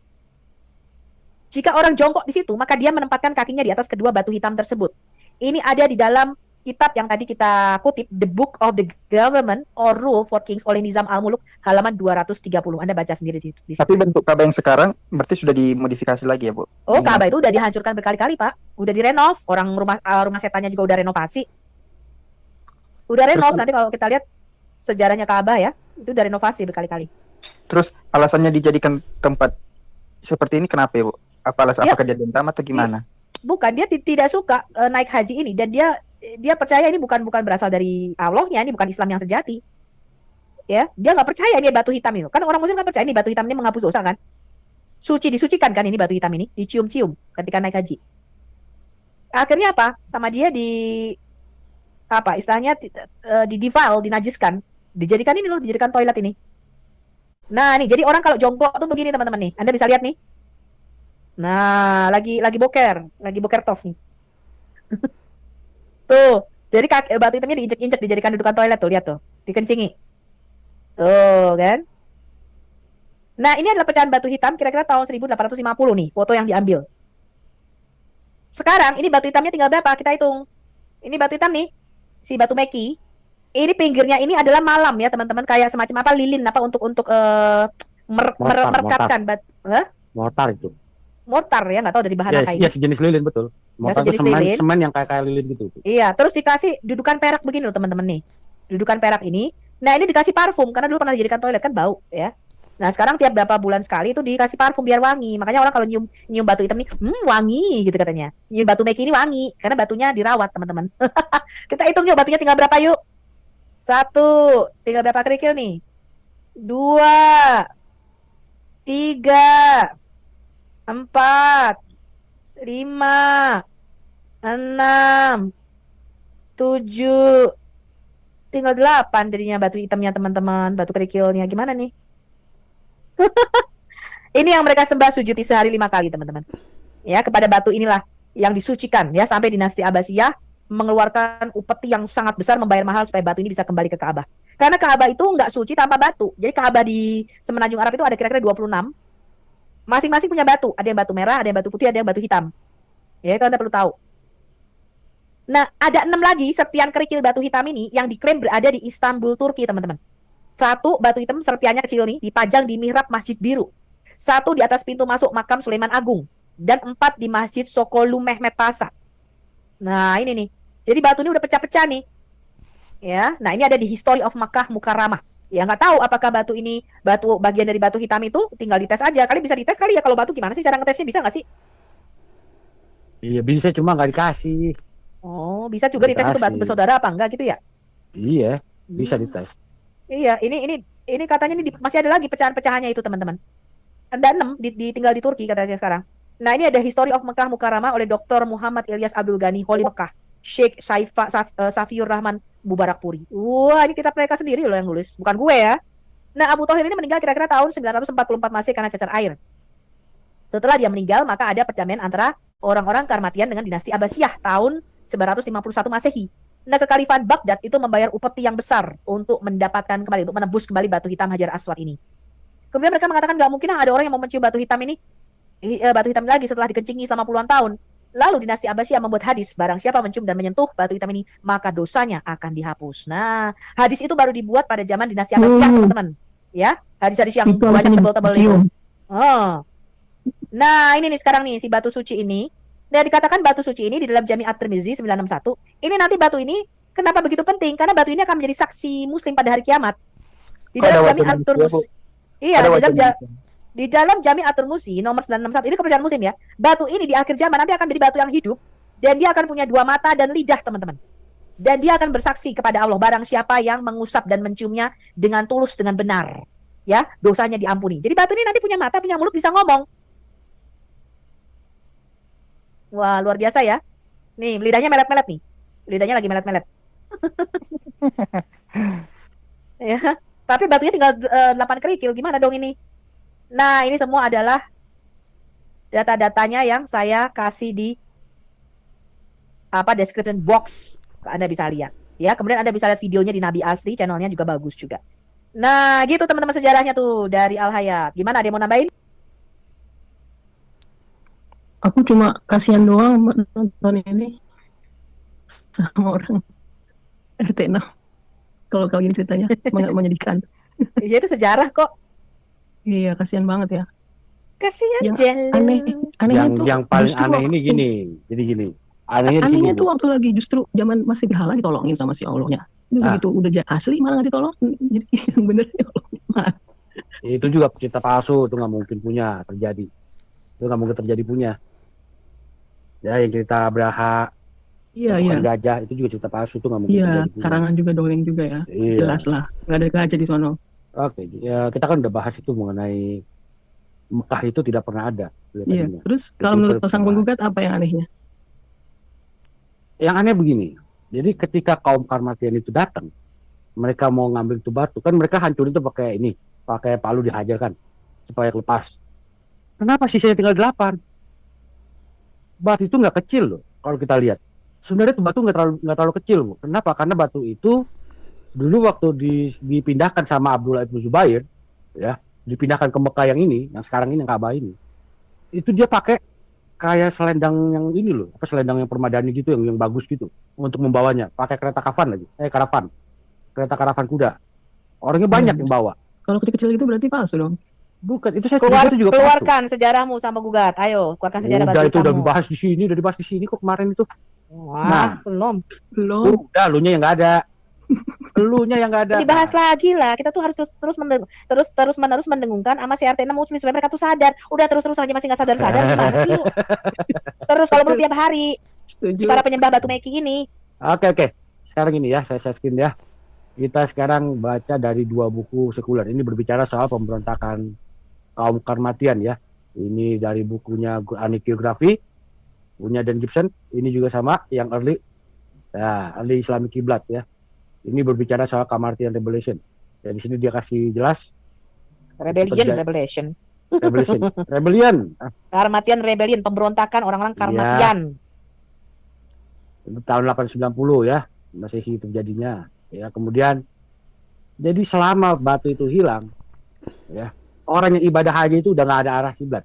Speaker 2: Jika orang jongkok di situ, maka dia menempatkan kakinya di atas kedua batu hitam tersebut. Ini ada di dalam kitab yang tadi kita kutip, The Book of the Government or Rule for Kings oleh Nizam Al-Muluk, halaman 230. Anda baca sendiri di situ.
Speaker 4: Tapi bentuk Ka'bah yang sekarang berarti sudah dimodifikasi lagi ya, Bu?
Speaker 2: Oh, Ka'bah itu udah dihancurkan berkali-kali, Pak. Udah direnov. Orang rumah setannya juga udah renovasi. Udah renov. Nanti kalau kita lihat sejarahnya Ka'bah ya, itu udah renovasi berkali-kali.
Speaker 4: Terus alasannya dijadikan tempat seperti ini kenapa ya, Bu? Apakah dia dendam atau gimana?
Speaker 2: Bukan, dia tidak suka naik haji ini dan dia percaya ini bukan berasal dari Allahnya, ini bukan Islam yang sejati. Ya, dia nggak percaya ini batu hitam itu. Kan orang Muslim nggak percaya ini batu hitam ini menghapus dosa kan? Disucikan kan ini batu hitam ini, dicium-cium ketika naik haji. Akhirnya apa? Sama dia istilahnya di defile, dinajiskan, dijadikan toilet ini. Nah, nih jadi orang kalau jongkok tuh begini teman-teman nih. Anda bisa lihat nih. Nah, lagi boker tof nih. Tuh, jadi batu hitamnya diinjek-injek dijadikan dudukan toilet tuh, lihat tuh, dikencingi. Tuh, kan? Nah, ini adalah pecahan batu hitam kira-kira tahun 1850 nih, foto yang diambil. Sekarang ini batu hitamnya tinggal berapa? Kita hitung. Ini batu hitam nih, si batu meki. Ini pinggirnya ini adalah malam ya, teman-teman, kayak semacam apa lilin apa untuk merekatkan batu.
Speaker 5: Mortar itu.
Speaker 2: Mortar ya, nggak tahu dari bahan apa ini.
Speaker 5: Iya, sejenis lilin betul. Mortar itu semen yang kayak lilin gitu.
Speaker 2: Iya, terus dikasih dudukan perak begini loh teman-teman nih. Dudukan perak ini. Nah, ini dikasih parfum karena dulu pernah dijadikan toilet kan bau ya. Nah, sekarang tiap berapa bulan sekali itu dikasih parfum biar wangi. Makanya orang kalau nyium batu hitam nih, wangi gitu katanya. Nyium batu meki ini wangi karena batunya dirawat, teman-teman. Kita hitung yuk batunya tinggal berapa yuk. 1, tinggal berapa kerikil nih? 2, 3, 4, 5, 6, 7, tinggal 8 jadinya batu hitamnya teman-teman, batu kerikilnya gimana nih? Ini yang mereka sembah sujudi sehari 5 kali teman-teman. Ya, kepada batu inilah yang disucikan ya sampai dinasti Abbasiyah mengeluarkan upeti yang sangat besar, membayar mahal supaya batu ini bisa kembali ke Ka'bah. Karena Ka'bah itu nggak suci tanpa batu. Jadi Ka'bah di Semenanjung Arab itu ada kira-kira 26. Masing-masing punya batu. Ada yang batu merah, ada yang batu putih, ada yang batu hitam. Ya, itu Anda perlu tahu. Nah, ada 6 lagi serpian kerikil batu hitam ini yang diklaim berada di Istanbul, Turki, teman-teman. 1, batu hitam serpiannya kecil nih, dipajang di mihrab Masjid Biru. 1 di atas pintu masuk makam Sulaiman Agung. Dan 4 di Masjid Sokolu Mehmet Pasa. Nah, ini nih. Jadi batu ini udah pecah-pecah nih. Ya, nah ini ada di History of Makkah Mukarramah. Ya nggak tahu apakah batu ini bagian dari batu hitam itu tinggal dites aja. Kali bisa dites kali ya kalau batu gimana sih cara ngetesnya bisa nggak sih?
Speaker 5: Iya bisa, cuma nggak dikasih.
Speaker 2: Oh, bisa juga dites itu batu
Speaker 5: Dikasih.
Speaker 2: bersaudara apa enggak gitu ya?
Speaker 5: Iya, bisa
Speaker 2: Hmm.
Speaker 5: dites.
Speaker 2: Iya, ini katanya masih ada lagi pecahan-pecahannya itu teman-teman. Ada 6 tinggal di Turki katanya sekarang. Nah, ini ada History of Mekah Mukarramah oleh Dr. Muhammad Ilyas Abdul Ghani Holy Mekah. Sheikh Safiur Rahman Mubarakpuri. Wah, ini kitab mereka sendiri loh yang nulis, bukan gue ya. Nah, Abu Thohir ini meninggal kira-kira tahun 944 Masehi karena cacar air. Setelah dia meninggal, maka ada perdamaian antara orang-orang Karmatian dengan dinasti Abbasiyah tahun 951 Masehi. Nah, kekalifan Baghdad itu membayar upeti yang besar untuk mendapatkan kembali, untuk menebus kembali batu hitam Hajar Aswad ini. Kemudian mereka mengatakan nggak mungkin ada orang yang mau mencium batu hitam ini, batu hitam lagi setelah dikencingi selama puluhan tahun. Lalu dinasti Abbasiyah membuat hadis, barang siapa mencium dan menyentuh batu hitam ini, maka dosanya akan dihapus. Nah, hadis itu baru dibuat pada zaman dinasti Abbasiyah, teman-teman. Ya, hadis-hadis yang
Speaker 6: Itu
Speaker 2: banyak
Speaker 6: alasannya
Speaker 2: tebel-tebel itu.
Speaker 6: dicium.
Speaker 2: Oh. Nah, ini nih sekarang nih si batu suci ini. Dan dikatakan batu suci ini di dalam Jami' At-Tirmizi 961. Ini nanti batu ini kenapa begitu penting? Karena batu ini akan menjadi saksi muslim pada hari kiamat. Di
Speaker 4: Kok ada
Speaker 2: dalam Jami'
Speaker 4: wajah manusia, Bu?
Speaker 2: At-Tirmizi. Iya,
Speaker 4: Ada
Speaker 2: di
Speaker 4: wajah
Speaker 2: dalam
Speaker 4: manusia.
Speaker 2: di dalam Jami' At-Tirmizi nomor 961. Ini kepercayaan muslim ya. Batu ini di akhir zaman nanti akan menjadi batu yang hidup dan dia akan punya dua mata dan lidah, teman-teman. Dan dia akan bersaksi kepada Allah barang siapa yang mengusap dan menciumnya dengan tulus dengan benar. Ya, dosanya diampuni. Jadi batu ini nanti punya mata, punya mulut, bisa ngomong. Wah, luar biasa ya. Nih, lidahnya melet-melet nih. Lidahnya lagi melet-melet. Ya. Tapi batunya tinggal 8 kerikil. Gimana dong ini? Nah, ini semua adalah data-datanya yang saya kasih di description box. Anda bisa lihat. Ya, kemudian Anda bisa lihat videonya di Nabi Asli, channelnya juga bagus juga. Nah, gitu teman-teman sejarahnya tuh dari Al Hayat. Gimana, ada yang mau nambahin?
Speaker 6: Aku cuma kasihan doang nonton ini sama orang RT6. Kalau gini ceritanya menyedihkan.
Speaker 2: Iya, itu sejarah kok.
Speaker 6: Iya, kasihan banget ya.
Speaker 2: Kasihan
Speaker 6: Yang
Speaker 2: Jello.
Speaker 6: anehnya tuh
Speaker 5: Yang paling
Speaker 6: justru
Speaker 5: aneh ini gini. Jadi gini. Anehnya di sini,
Speaker 6: anehnya
Speaker 5: Bu.
Speaker 6: tuh waktu lagi justru zaman masih berhala ditolongin sama si Allahnya. Begitu udah asli malah nggak ditolong. Jadi yang bener ya Allah.
Speaker 5: Itu juga cerita palsu, itu nggak mungkin punya terjadi. Itu nggak mungkin terjadi punya. Ya, yang cerita Abraha,
Speaker 6: Iya,
Speaker 5: bukan
Speaker 6: iya.
Speaker 5: gajah, itu juga cerita palsu, itu nggak mungkin
Speaker 6: Iya,
Speaker 5: terjadi punya.
Speaker 6: karangan juga dongeng juga ya.
Speaker 5: Iya.
Speaker 6: Jelas lah. Nggak ada gajah di sono.
Speaker 5: Oke, ya kita kan udah bahas itu mengenai Mekah itu tidak pernah ada.
Speaker 6: Iya.
Speaker 5: tadinya.
Speaker 6: Terus
Speaker 5: Itu
Speaker 6: kalau menurut pasang
Speaker 5: pertama.
Speaker 6: penggugat apa yang anehnya?
Speaker 5: Yang aneh begini, jadi ketika kaum Karmatian itu datang, mereka mau ngambil itu batu, kan mereka hancurin itu pakai palu dihajar kan, supaya lepas. Kenapa sisanya tinggal 8? Batu itu nggak kecil loh, kalau kita lihat. Sebenarnya itu batu nggak terlalu kecil, Bu. Kenapa? Karena batu itu dulu waktu dipindahkan sama Abdullah ibn Zubair, ya, dipindahkan ke Mekah yang ini, yang sekarang ini, yang Ka'bah ini, itu dia pakai kayak selendang yang ini loh, selendang yang permadani gitu, yang bagus gitu, untuk membawanya, pakai kereta karavan kuda. Orangnya banyak yang bawa.
Speaker 6: Kalau kecil-kecil itu berarti palsu dong.
Speaker 5: Bukan, itu saya itu juga palsu.
Speaker 2: Keluarkan sejarahmu sama gugat. Ayo, keluarkan sejarah
Speaker 5: Udah,
Speaker 2: batu
Speaker 5: itu udah
Speaker 2: hitammu.
Speaker 5: dibahas di sini kok kemarin itu.
Speaker 2: Wah, belum.
Speaker 5: Udah, lunya yang nggak ada. Elunya yang nggak ada.
Speaker 2: Dibahas lagi lah. Kita tuh harus terus menerus mendengungkan sama si RT6 Muslim supaya mereka tuh sadar. Udah terus aja masih nggak sadar gimana sih lu? Terus kalau perlu tiap hari si
Speaker 6: Setuju.
Speaker 2: para penyembah batu meki ini.
Speaker 5: Oke. Sekarang ini ya, saya screen ya. Kita sekarang baca dari 2 buku sekuler. Ini berbicara soal pemberontakan kaum Karmatian ya. Ini dari bukunya Quranic Geography, punya Dan Gibson. Ini juga sama, yang early Islamic Kiblat ya. Ini berbicara soal Karmatian Revelation. Ya, di sini dia kasih jelas.
Speaker 2: Rebellion.
Speaker 5: Rebellion.
Speaker 2: Karmatian rebellion, pemberontakan orang-orang Karmatian.
Speaker 5: Itu tahun 890 ya, Masehi terjadinya. Ya, kemudian jadi selama batu itu hilang, ya, orang yang ibadah haji itu udah nggak ada arah kiblat.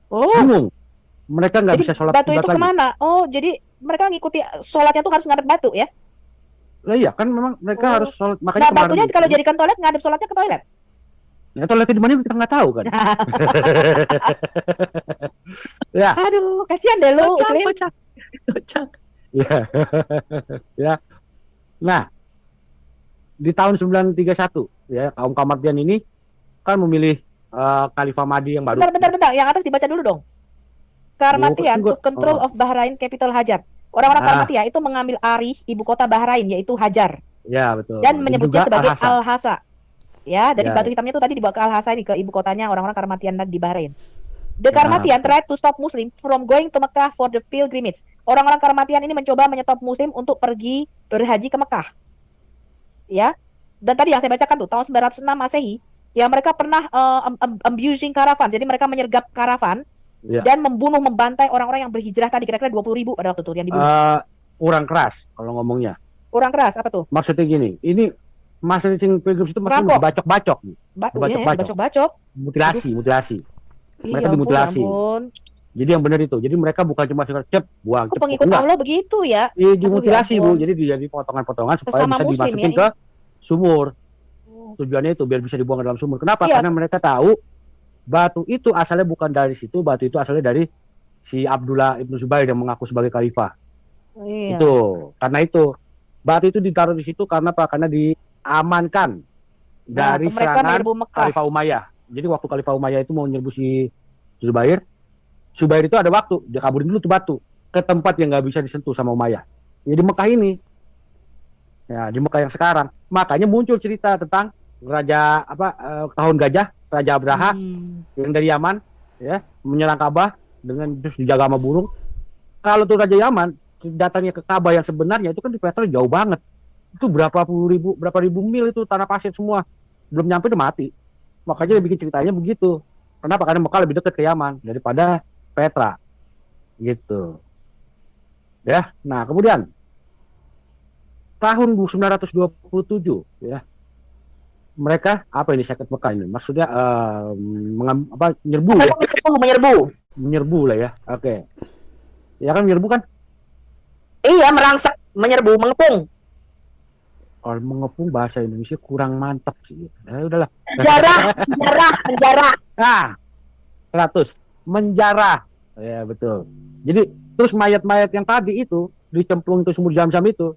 Speaker 2: Oh,
Speaker 5: Bingung. Mereka nggak
Speaker 2: jadi
Speaker 5: bisa sholat
Speaker 2: batu
Speaker 5: kiblat
Speaker 2: itu
Speaker 5: lagi.
Speaker 2: kemana? Oh, jadi mereka ngikuti sholatnya tuh harus ngadep batu ya?
Speaker 5: Lah iya kan memang mereka
Speaker 2: Oh.
Speaker 5: harus sholat.
Speaker 2: Nah,
Speaker 5: Makanya kemarin
Speaker 2: batunya
Speaker 5: itu,
Speaker 2: kalau jadikan toilet ngadep sholatnya ke toilet.
Speaker 5: ya, toiletnya di mana kita nggak tahu kan. Ya,
Speaker 2: Aduh, kasihan deh lu. Uclin.
Speaker 6: Kocak.
Speaker 5: ya, ya. Nah, di tahun 931 ya, kaum Kamartian ini kan memilih Khalifah Mahdi yang baru.
Speaker 2: Bentar. Yang atas dibaca dulu dong. Karmatian
Speaker 5: Bukan,
Speaker 2: to control of Bahrain capital Hajar. Orang-orang
Speaker 5: Ah.
Speaker 2: Karmatia itu mengambil alih ibu kota Bahrain yaitu Hajar
Speaker 5: Ya, betul.
Speaker 2: dan menyebutnya
Speaker 5: juga
Speaker 2: sebagai
Speaker 5: Al-Hasa.
Speaker 2: Al-Hasa. Ya, dari
Speaker 5: Ya.
Speaker 2: batu hitamnya itu tadi dibawa ke Al-Hasa ini, ke ibu kotanya orang-orang Karmatian di Bahrain. The
Speaker 5: Ya,
Speaker 2: Karmatian
Speaker 5: betul.
Speaker 2: tried to stop Muslim from going to Mekah for the pilgrimage. Orang-orang Karmatian ini mencoba menyetop Muslim untuk pergi berhaji ke Mekah. Ya. Dan tadi yang saya bacakan tuh tahun 906 Masehi, ya mereka pernah abusing karavan. Jadi mereka menyergap karavan
Speaker 5: Ya.
Speaker 2: dan membantai orang-orang yang berhijrah tadi, kira-kira 20.000 pada waktu itu yang dibunuh.
Speaker 5: Kurang keras kalau ngomongnya.
Speaker 2: Kurang keras apa tuh?
Speaker 5: Maksudnya gini, ini masing-masing pilgrim itu maksudnya
Speaker 2: Perampok.
Speaker 5: bacok-bacok,
Speaker 2: Bacok-bacok.
Speaker 5: Bacok-bacok. mutilasi. Mereka dimutilasi.
Speaker 2: Ampun.
Speaker 5: Jadi yang benar itu. Jadi mereka bukan cuma sekedar cep, buang,
Speaker 2: Kok
Speaker 5: cep,
Speaker 2: pengikut
Speaker 5: enggak.
Speaker 2: Allah begitu ya?
Speaker 5: Dimutilasi,
Speaker 2: ya
Speaker 5: Bu.
Speaker 2: ampun.
Speaker 5: Jadi jadi potongan-potongan supaya
Speaker 2: Sesama
Speaker 5: bisa
Speaker 2: Muslim
Speaker 5: dimasukin
Speaker 2: ya,
Speaker 5: ke sumur. Tujuannya itu biar bisa dibuang ke dalam sumur. Kenapa?
Speaker 2: Iya.
Speaker 5: Karena mereka tahu batu itu asalnya bukan dari situ, batu itu asalnya dari si Abdullah ibnu Zubair yang mengaku sebagai khalifah.
Speaker 2: Iya.
Speaker 5: Itu. Karena itu batu itu ditaruh di situ karena apa? Karena diamankan dari
Speaker 2: mereka
Speaker 5: serangan
Speaker 2: menyerbu Mekah.
Speaker 5: Khalifah Umayyah. Jadi waktu Khalifah Umayyah itu mau nyerbu si Zubair itu ada waktu dia kaburin dulu tuh batu ke tempat yang nggak bisa disentuh sama Umayyah. Jadi Mekah ini, ya di Mekah yang sekarang, makanya muncul cerita tentang Raja tahun gajah, Raja Abraha yang dari Yaman, ya menyerang Ka'bah dengan terus dijaga sama burung. Kalau tuh Raja Yaman datangnya ke Ka'bah yang sebenarnya itu kan di Petra jauh banget. Itu berapa ribu mil itu tanah pasir semua. Belum nyampe udah mati. Makanya dia bikin ceritanya begitu. Kenapa? Karena Mekah lebih dekat ke Yaman daripada Petra. Gitu. Ya. Nah, kemudian tahun 927 ya. Mereka apa ini sakit Mekah ini? Maksudnya nyerbu ya. Menyerbu lah ya. Oke. Ya kan menyerbu kan?
Speaker 2: Iya, merangsek, menyerbu, mengepung.
Speaker 5: Kalau mengepung bahasa Indonesia kurang mantap sih. Ya udahlah.
Speaker 2: Penjara.
Speaker 5: Nah, 100 menjarah. Ya betul. Jadi terus mayat-mayat yang tadi itu dicemplung ke sumur Zam-Zam itu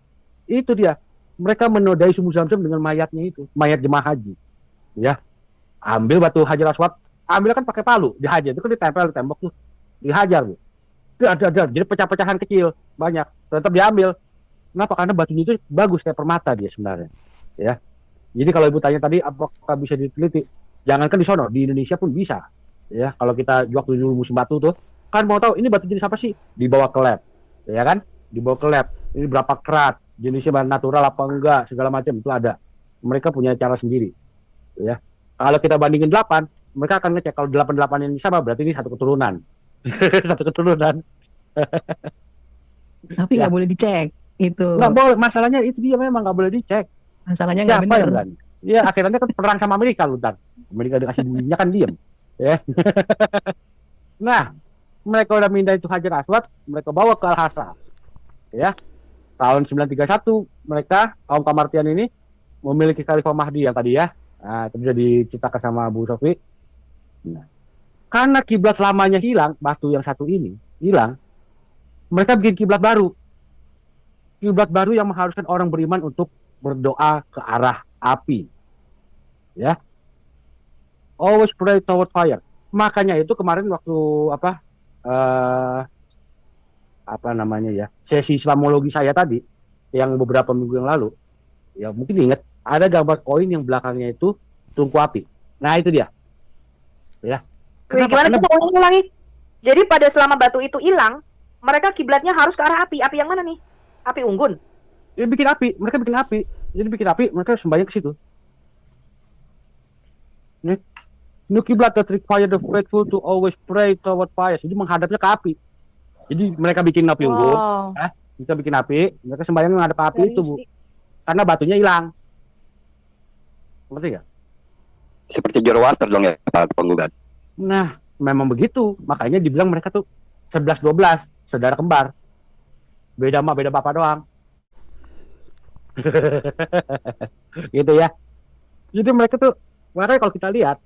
Speaker 5: dia. Mereka menodai sumur Zam-Zam dengan mayatnya itu, mayat jemaah haji. Ya. Ambil batu Hajar Aswad, ambil kan pakai palu, dihajar. Itu kan ditempel di tembok tuh. Dihajar, Bu. Jadi pecah-pecahan kecil, banyak. Tetap diambil. Kenapa? Karena batunya itu bagus kayak permata dia sebenarnya. Ya. Jadi kalau Ibu tanya tadi apakah bisa diteliti? Jangankan di sono, di Indonesia pun bisa. Ya, kalau kita waktu dulu musim batu tuh, kan mau tahu ini batu jenis apa sih? Dibawa ke lab. Ya kan? Dibawa ke lab. Ini berapa karat, jenisnya natural apa enggak, segala macam itu ada. Mereka punya cara sendiri. Ya. Kalau kita bandingin 8, mereka akan ngecek kalau 8 ini sama berarti ini satu keturunan. Satu keturunan.
Speaker 6: Tapi nggak boleh dicek itu.
Speaker 5: Nggak boleh, masalahnya itu dia memang nggak boleh dicek.
Speaker 6: Masalahnya nggak
Speaker 5: Siapa
Speaker 6: benar.
Speaker 5: yang berani? Ya akhirnya kan perang sama Amerika lu dan Amerika dikasih duitnya kan diem. Ya. Nah, mereka udah minta itu Hajar Aswad, mereka bawa ke Al-Hasa. Ya. Tahun 931 mereka kaum Kamartian ini memiliki Khalifah Mahdi yang tadi ya. Nah, itu sudah diceritakan sama Bu Sofi. Nah, karena kiblat lamanya hilang, batu yang satu ini hilang, mereka bikin kiblat baru. Kiblat baru yang mengharuskan orang beriman untuk berdoa ke arah api. Ya. Always pray toward fire. Makanya itu kemarin waktu sesi Islamologi saya tadi yang beberapa minggu yang lalu, ya mungkin ingat ada gambar koin yang belakangnya itu tungku api. Nah, itu dia. Ya.
Speaker 2: Gimana kita ulangi? Jadi pada selama batu itu hilang, mereka kiblatnya harus ke arah api. Api yang mana nih? Api unggun.
Speaker 5: Ya, mereka bikin api. Jadi bikin api, mereka sembahyang ke situ. New kiblat that require the faithful to always pray toward fire. Jadi menghadapnya ke api. Jadi mereka bikin api unggun, kita bikin api, mereka sembahyang menghadap api itu, Bu. Karena batunya hilang. Ngerti nggak?
Speaker 7: Seperti Zoroaster dong ya, Pak penggugat.
Speaker 5: Nah, memang begitu. Makanya dibilang mereka tuh 11-12, saudara kembar. Beda bapak doang. Gitu ya. Jadi mereka tuh, makanya kalau kita lihat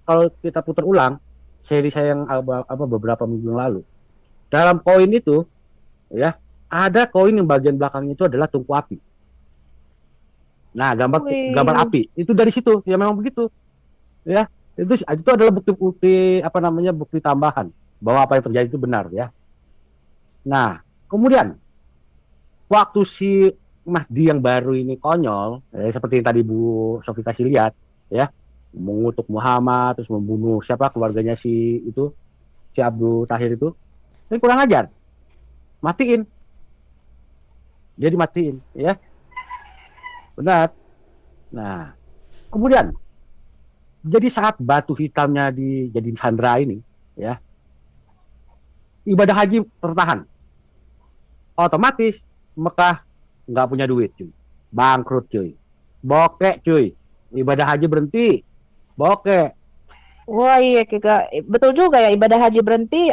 Speaker 5: kalau kita putar ulang seri saya yang beberapa minggu yang lalu, dalam koin itu ya ada koin yang bagian belakangnya itu adalah tungku api. Nah, gambar
Speaker 2: Wih.
Speaker 5: gambar api itu dari situ ya, memang begitu ya. Itu adalah bukti-bukti apa namanya, bukti tambahan bahwa apa yang terjadi itu benar ya. Nah, kemudian waktu si Mahdi yang baru ini konyol, seperti yang tadi Bu Sofi kasih lihat ya, mengutuk Muhammad terus membunuh siapa keluarganya si itu, si Abdul Tahir itu kurang ajar, matiin, dia dimatiin ya, benar. Nah, kemudian jadi saat batu hitamnya dijadiin sandera ini ya, ibadah haji tertahan, otomatis Mekah nggak punya duit cuy, bangkrut cuy, bokek cuy, ibadah haji berhenti, bokek.
Speaker 2: Wah iya Kika, betul juga ya, ibadah haji berhenti,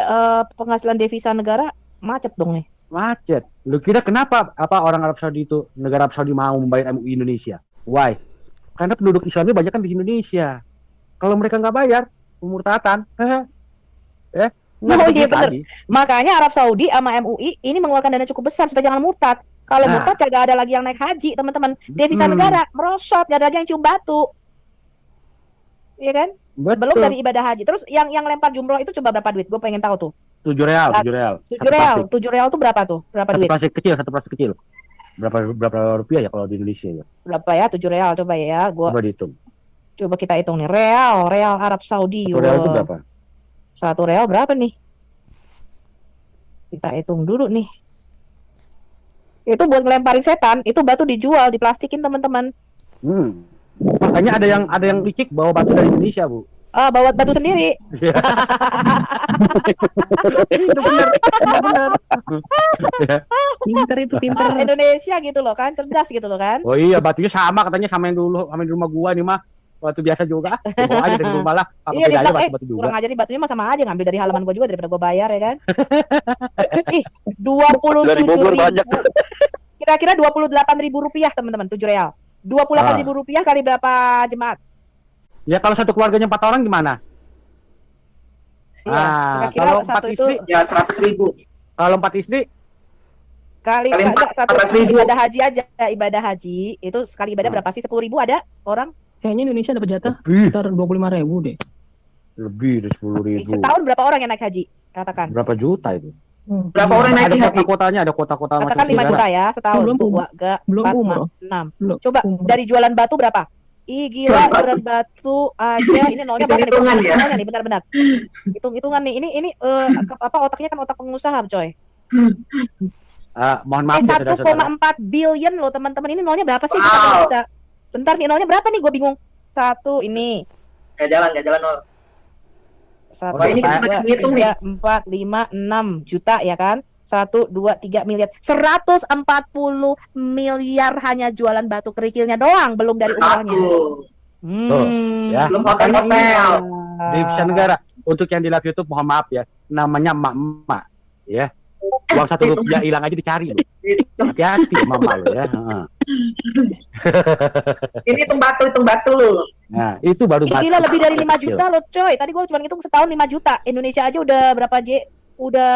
Speaker 2: penghasilan devisa negara macet dong nih.
Speaker 5: Macet. Lu kira kenapa apa orang Arab Saudi itu, negara Arab Saudi mau membayar MUI Indonesia? Why? Karena penduduk Islamnya banyak kan di Indonesia. Kalau mereka nggak bayar, pemurtatan. Ya, nggak
Speaker 2: Oh
Speaker 5: dapat
Speaker 2: iya
Speaker 5: duit
Speaker 2: bener.
Speaker 5: lagi.
Speaker 2: Makanya Arab Saudi sama MUI ini mengeluarkan dana cukup besar supaya jangan murtad. Kalau
Speaker 5: Nah.
Speaker 2: murtad kagak ada lagi yang naik haji, teman-teman. Devisa
Speaker 5: Hmm.
Speaker 2: negara merosot, gak ada lagi yang cium batu. Iya kan? Belum
Speaker 5: Betul.
Speaker 2: dari ibadah haji. Terus yang lempar jumroh itu coba berapa duit? Gue pengen tahu tuh.
Speaker 5: 7 real, 7 real.
Speaker 2: 7
Speaker 5: Satu
Speaker 2: real.
Speaker 5: plastik.
Speaker 2: 7 real tuh berapa tuh? Berapa
Speaker 5: Satu
Speaker 2: duit?
Speaker 5: plastik kecil. Berapa rupiah ya kalau di Indonesia ya?
Speaker 2: Berapa ya? 7 real coba ya.
Speaker 5: Coba dihitung.
Speaker 2: Coba kita hitung nih. Real Arab Saudi.
Speaker 5: 1 real itu
Speaker 2: Wah.
Speaker 5: berapa?
Speaker 2: 1 real berapa nih? Kita hitung dulu nih. Itu buat ngelemparin setan, itu batu dijual, diplastikin teman-teman.
Speaker 5: Makanya ada yang licik bawa batu dari Indonesia, Bu.
Speaker 2: Bawa batu sendiri.
Speaker 5: Itu benar.
Speaker 6: Pinter itu, pinter.
Speaker 2: Indonesia gitu loh kan, cerdas gitu loh kan.
Speaker 5: Oh iya, batunya sama katanya, sama yang dulu, sama yang di rumah gua nih mah. Batu biasa juga. Bawa aja dari rumah lah. Apa
Speaker 2: Iya,
Speaker 5: bedanya
Speaker 2: dibilang,
Speaker 5: batu juga?
Speaker 2: kurang aja nih batunya mah sama aja, ngambil dari halaman gua juga daripada gua bayar ya kan. Ih, 27
Speaker 7: Dari Bogor
Speaker 2: ribu.
Speaker 7: banyak.
Speaker 2: Kira-kira 28.000 rupiah teman-teman, 7 real. 28.000 rupiah kali berapa jemaat?
Speaker 5: Ya kalau satu keluarganya 4 orang gimana?
Speaker 2: Iya, kira-kira
Speaker 5: kalau 4
Speaker 2: satu itu
Speaker 5: istri,
Speaker 3: Ya 100.000.
Speaker 5: kalau 4 istri,
Speaker 2: kali
Speaker 3: Kali
Speaker 2: enggak, satu
Speaker 3: 14.000.
Speaker 2: ibadah haji aja, ibadah haji itu sekali ibadah berapa sih? 10.000 ada orang?
Speaker 6: Kayaknya Indonesia dapat jatah
Speaker 5: lebih,
Speaker 6: sekitar 25.000 deh.
Speaker 5: lebih dari 10.000.
Speaker 2: Setahun berapa orang yang naik haji? Katakan.
Speaker 5: Berapa juta itu?
Speaker 3: Berapa orang
Speaker 5: Ada
Speaker 3: naik haji?
Speaker 5: kota-kotanya, ada kota-kota
Speaker 2: Katakan 5 juta ya setahun.
Speaker 6: Belum
Speaker 2: Tuh,
Speaker 6: umroh.
Speaker 2: 2,
Speaker 6: Belum
Speaker 2: 4,
Speaker 6: umroh.
Speaker 2: 6.
Speaker 6: Belum
Speaker 2: Coba
Speaker 6: umroh.
Speaker 2: dari jualan batu berapa? Ih gila, jualan batu aja ini nolnya berapa nih?
Speaker 3: Hitung-hitungan ya.
Speaker 2: Nolnya nih, benar-benar. Hitung-hitungan nih. Ini apa otaknya kan otak pengusaha, coy.
Speaker 5: Mohon maaf ya, saudara-saudara.
Speaker 2: 1,4 billion loh, teman-teman. Ini nolnya berapa sih? Kita
Speaker 3: Wow.
Speaker 2: nggak bisa. Bentar nih, nolnya berapa nih? Gue bingung. 1 ini.
Speaker 3: Gak jalan nol.
Speaker 2: 1,
Speaker 5: Wah, ini kita
Speaker 2: 2,
Speaker 3: ngitung
Speaker 2: 3, 4, 5, 6 juta ya kan? 1, 2, 3 miliar. 140 miliar hanya jualan batu kerikilnya doang, belum dari umrahnya.
Speaker 5: Ya.
Speaker 3: Belum
Speaker 5: Makanya
Speaker 3: hotel.
Speaker 5: Devisa negara. Untuk yang di live YouTube, mohon maaf ya, namanya emak-emak ya. Uang 1 rupiah hilang aja dicari loh. Hati-hati emak-emak lo ya. Heeh.
Speaker 3: Ini hitung batu.
Speaker 5: Nah, itu baru
Speaker 2: Ih, gila, lebih dari 5
Speaker 5: kecil.
Speaker 2: juta loh coy. Tadi gue cuma ngitung setahun 5 juta. Indonesia aja udah berapa udah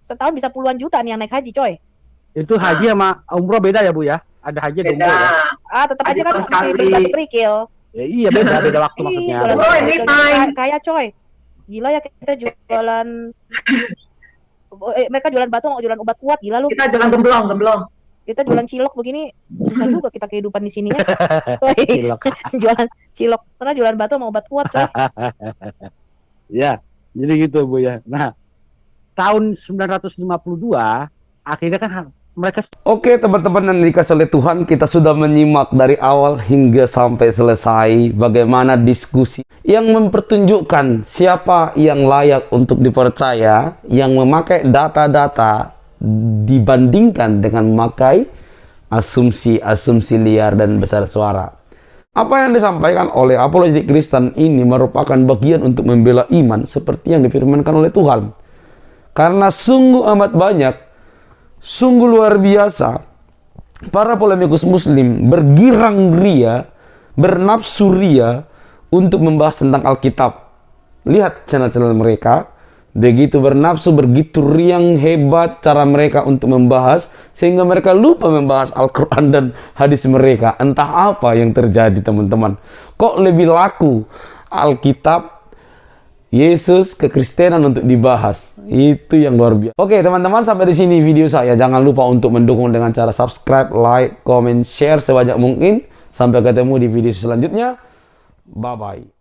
Speaker 2: setahun bisa puluhan juta nih yang naik haji coy.
Speaker 5: Itu haji sama umroh beda ya, Bu ya? Ada haji ada umroh ya?
Speaker 3: Beda.
Speaker 2: Tetap aja
Speaker 3: Haji
Speaker 2: kan
Speaker 3: tahun
Speaker 2: masih
Speaker 3: sekali.
Speaker 2: beli batu kerikil.
Speaker 5: Ya, iya beda waktu maksudnya.
Speaker 2: jualan
Speaker 3: Oh,
Speaker 2: batu
Speaker 3: ini
Speaker 2: kerikil
Speaker 3: time.
Speaker 2: kaya coy. Gila ya kita jualan mereka jualan batu mau jualan obat kuat, gila lu.
Speaker 3: Kita jalan gemblong.
Speaker 2: Kita jualan cilok begini susah juga kita kehidupan di sini ya.
Speaker 5: Cilok.
Speaker 2: Jualan cilok karena jualan batu mau obat kuat coy.
Speaker 5: Ya, jadi gitu Bu ya. Nah, tahun 952 akhirnya kan mereka
Speaker 1: Oke teman-teman yang dikasih oleh Tuhan, kita sudah menyimak dari awal hingga sampai selesai bagaimana diskusi yang mempertunjukkan siapa yang layak untuk dipercaya, yang memakai data-data dibandingkan dengan memakai asumsi-asumsi liar dan besar suara. Apa yang disampaikan oleh apologetik Kristen ini merupakan bagian untuk membela iman seperti yang difirmankan oleh Tuhan. Karena sungguh amat banyak, sungguh luar biasa, para polemikus muslim bergirang ria, bernafsu ria untuk membahas tentang Alkitab. Lihat channel-channel mereka, begitu bernafsu, begitu riang hebat cara mereka untuk membahas, sehingga mereka lupa membahas Al-Quran dan hadis mereka. Entah apa yang terjadi, teman-teman. Kok lebih laku Alkitab, Yesus, kekristenan untuk dibahas. Itu yang luar biasa. Oke, teman-teman, sampai di sini video saya. Jangan lupa untuk mendukung dengan cara subscribe, like, comment, share sebanyak mungkin. Sampai ketemu di video selanjutnya. Bye-bye.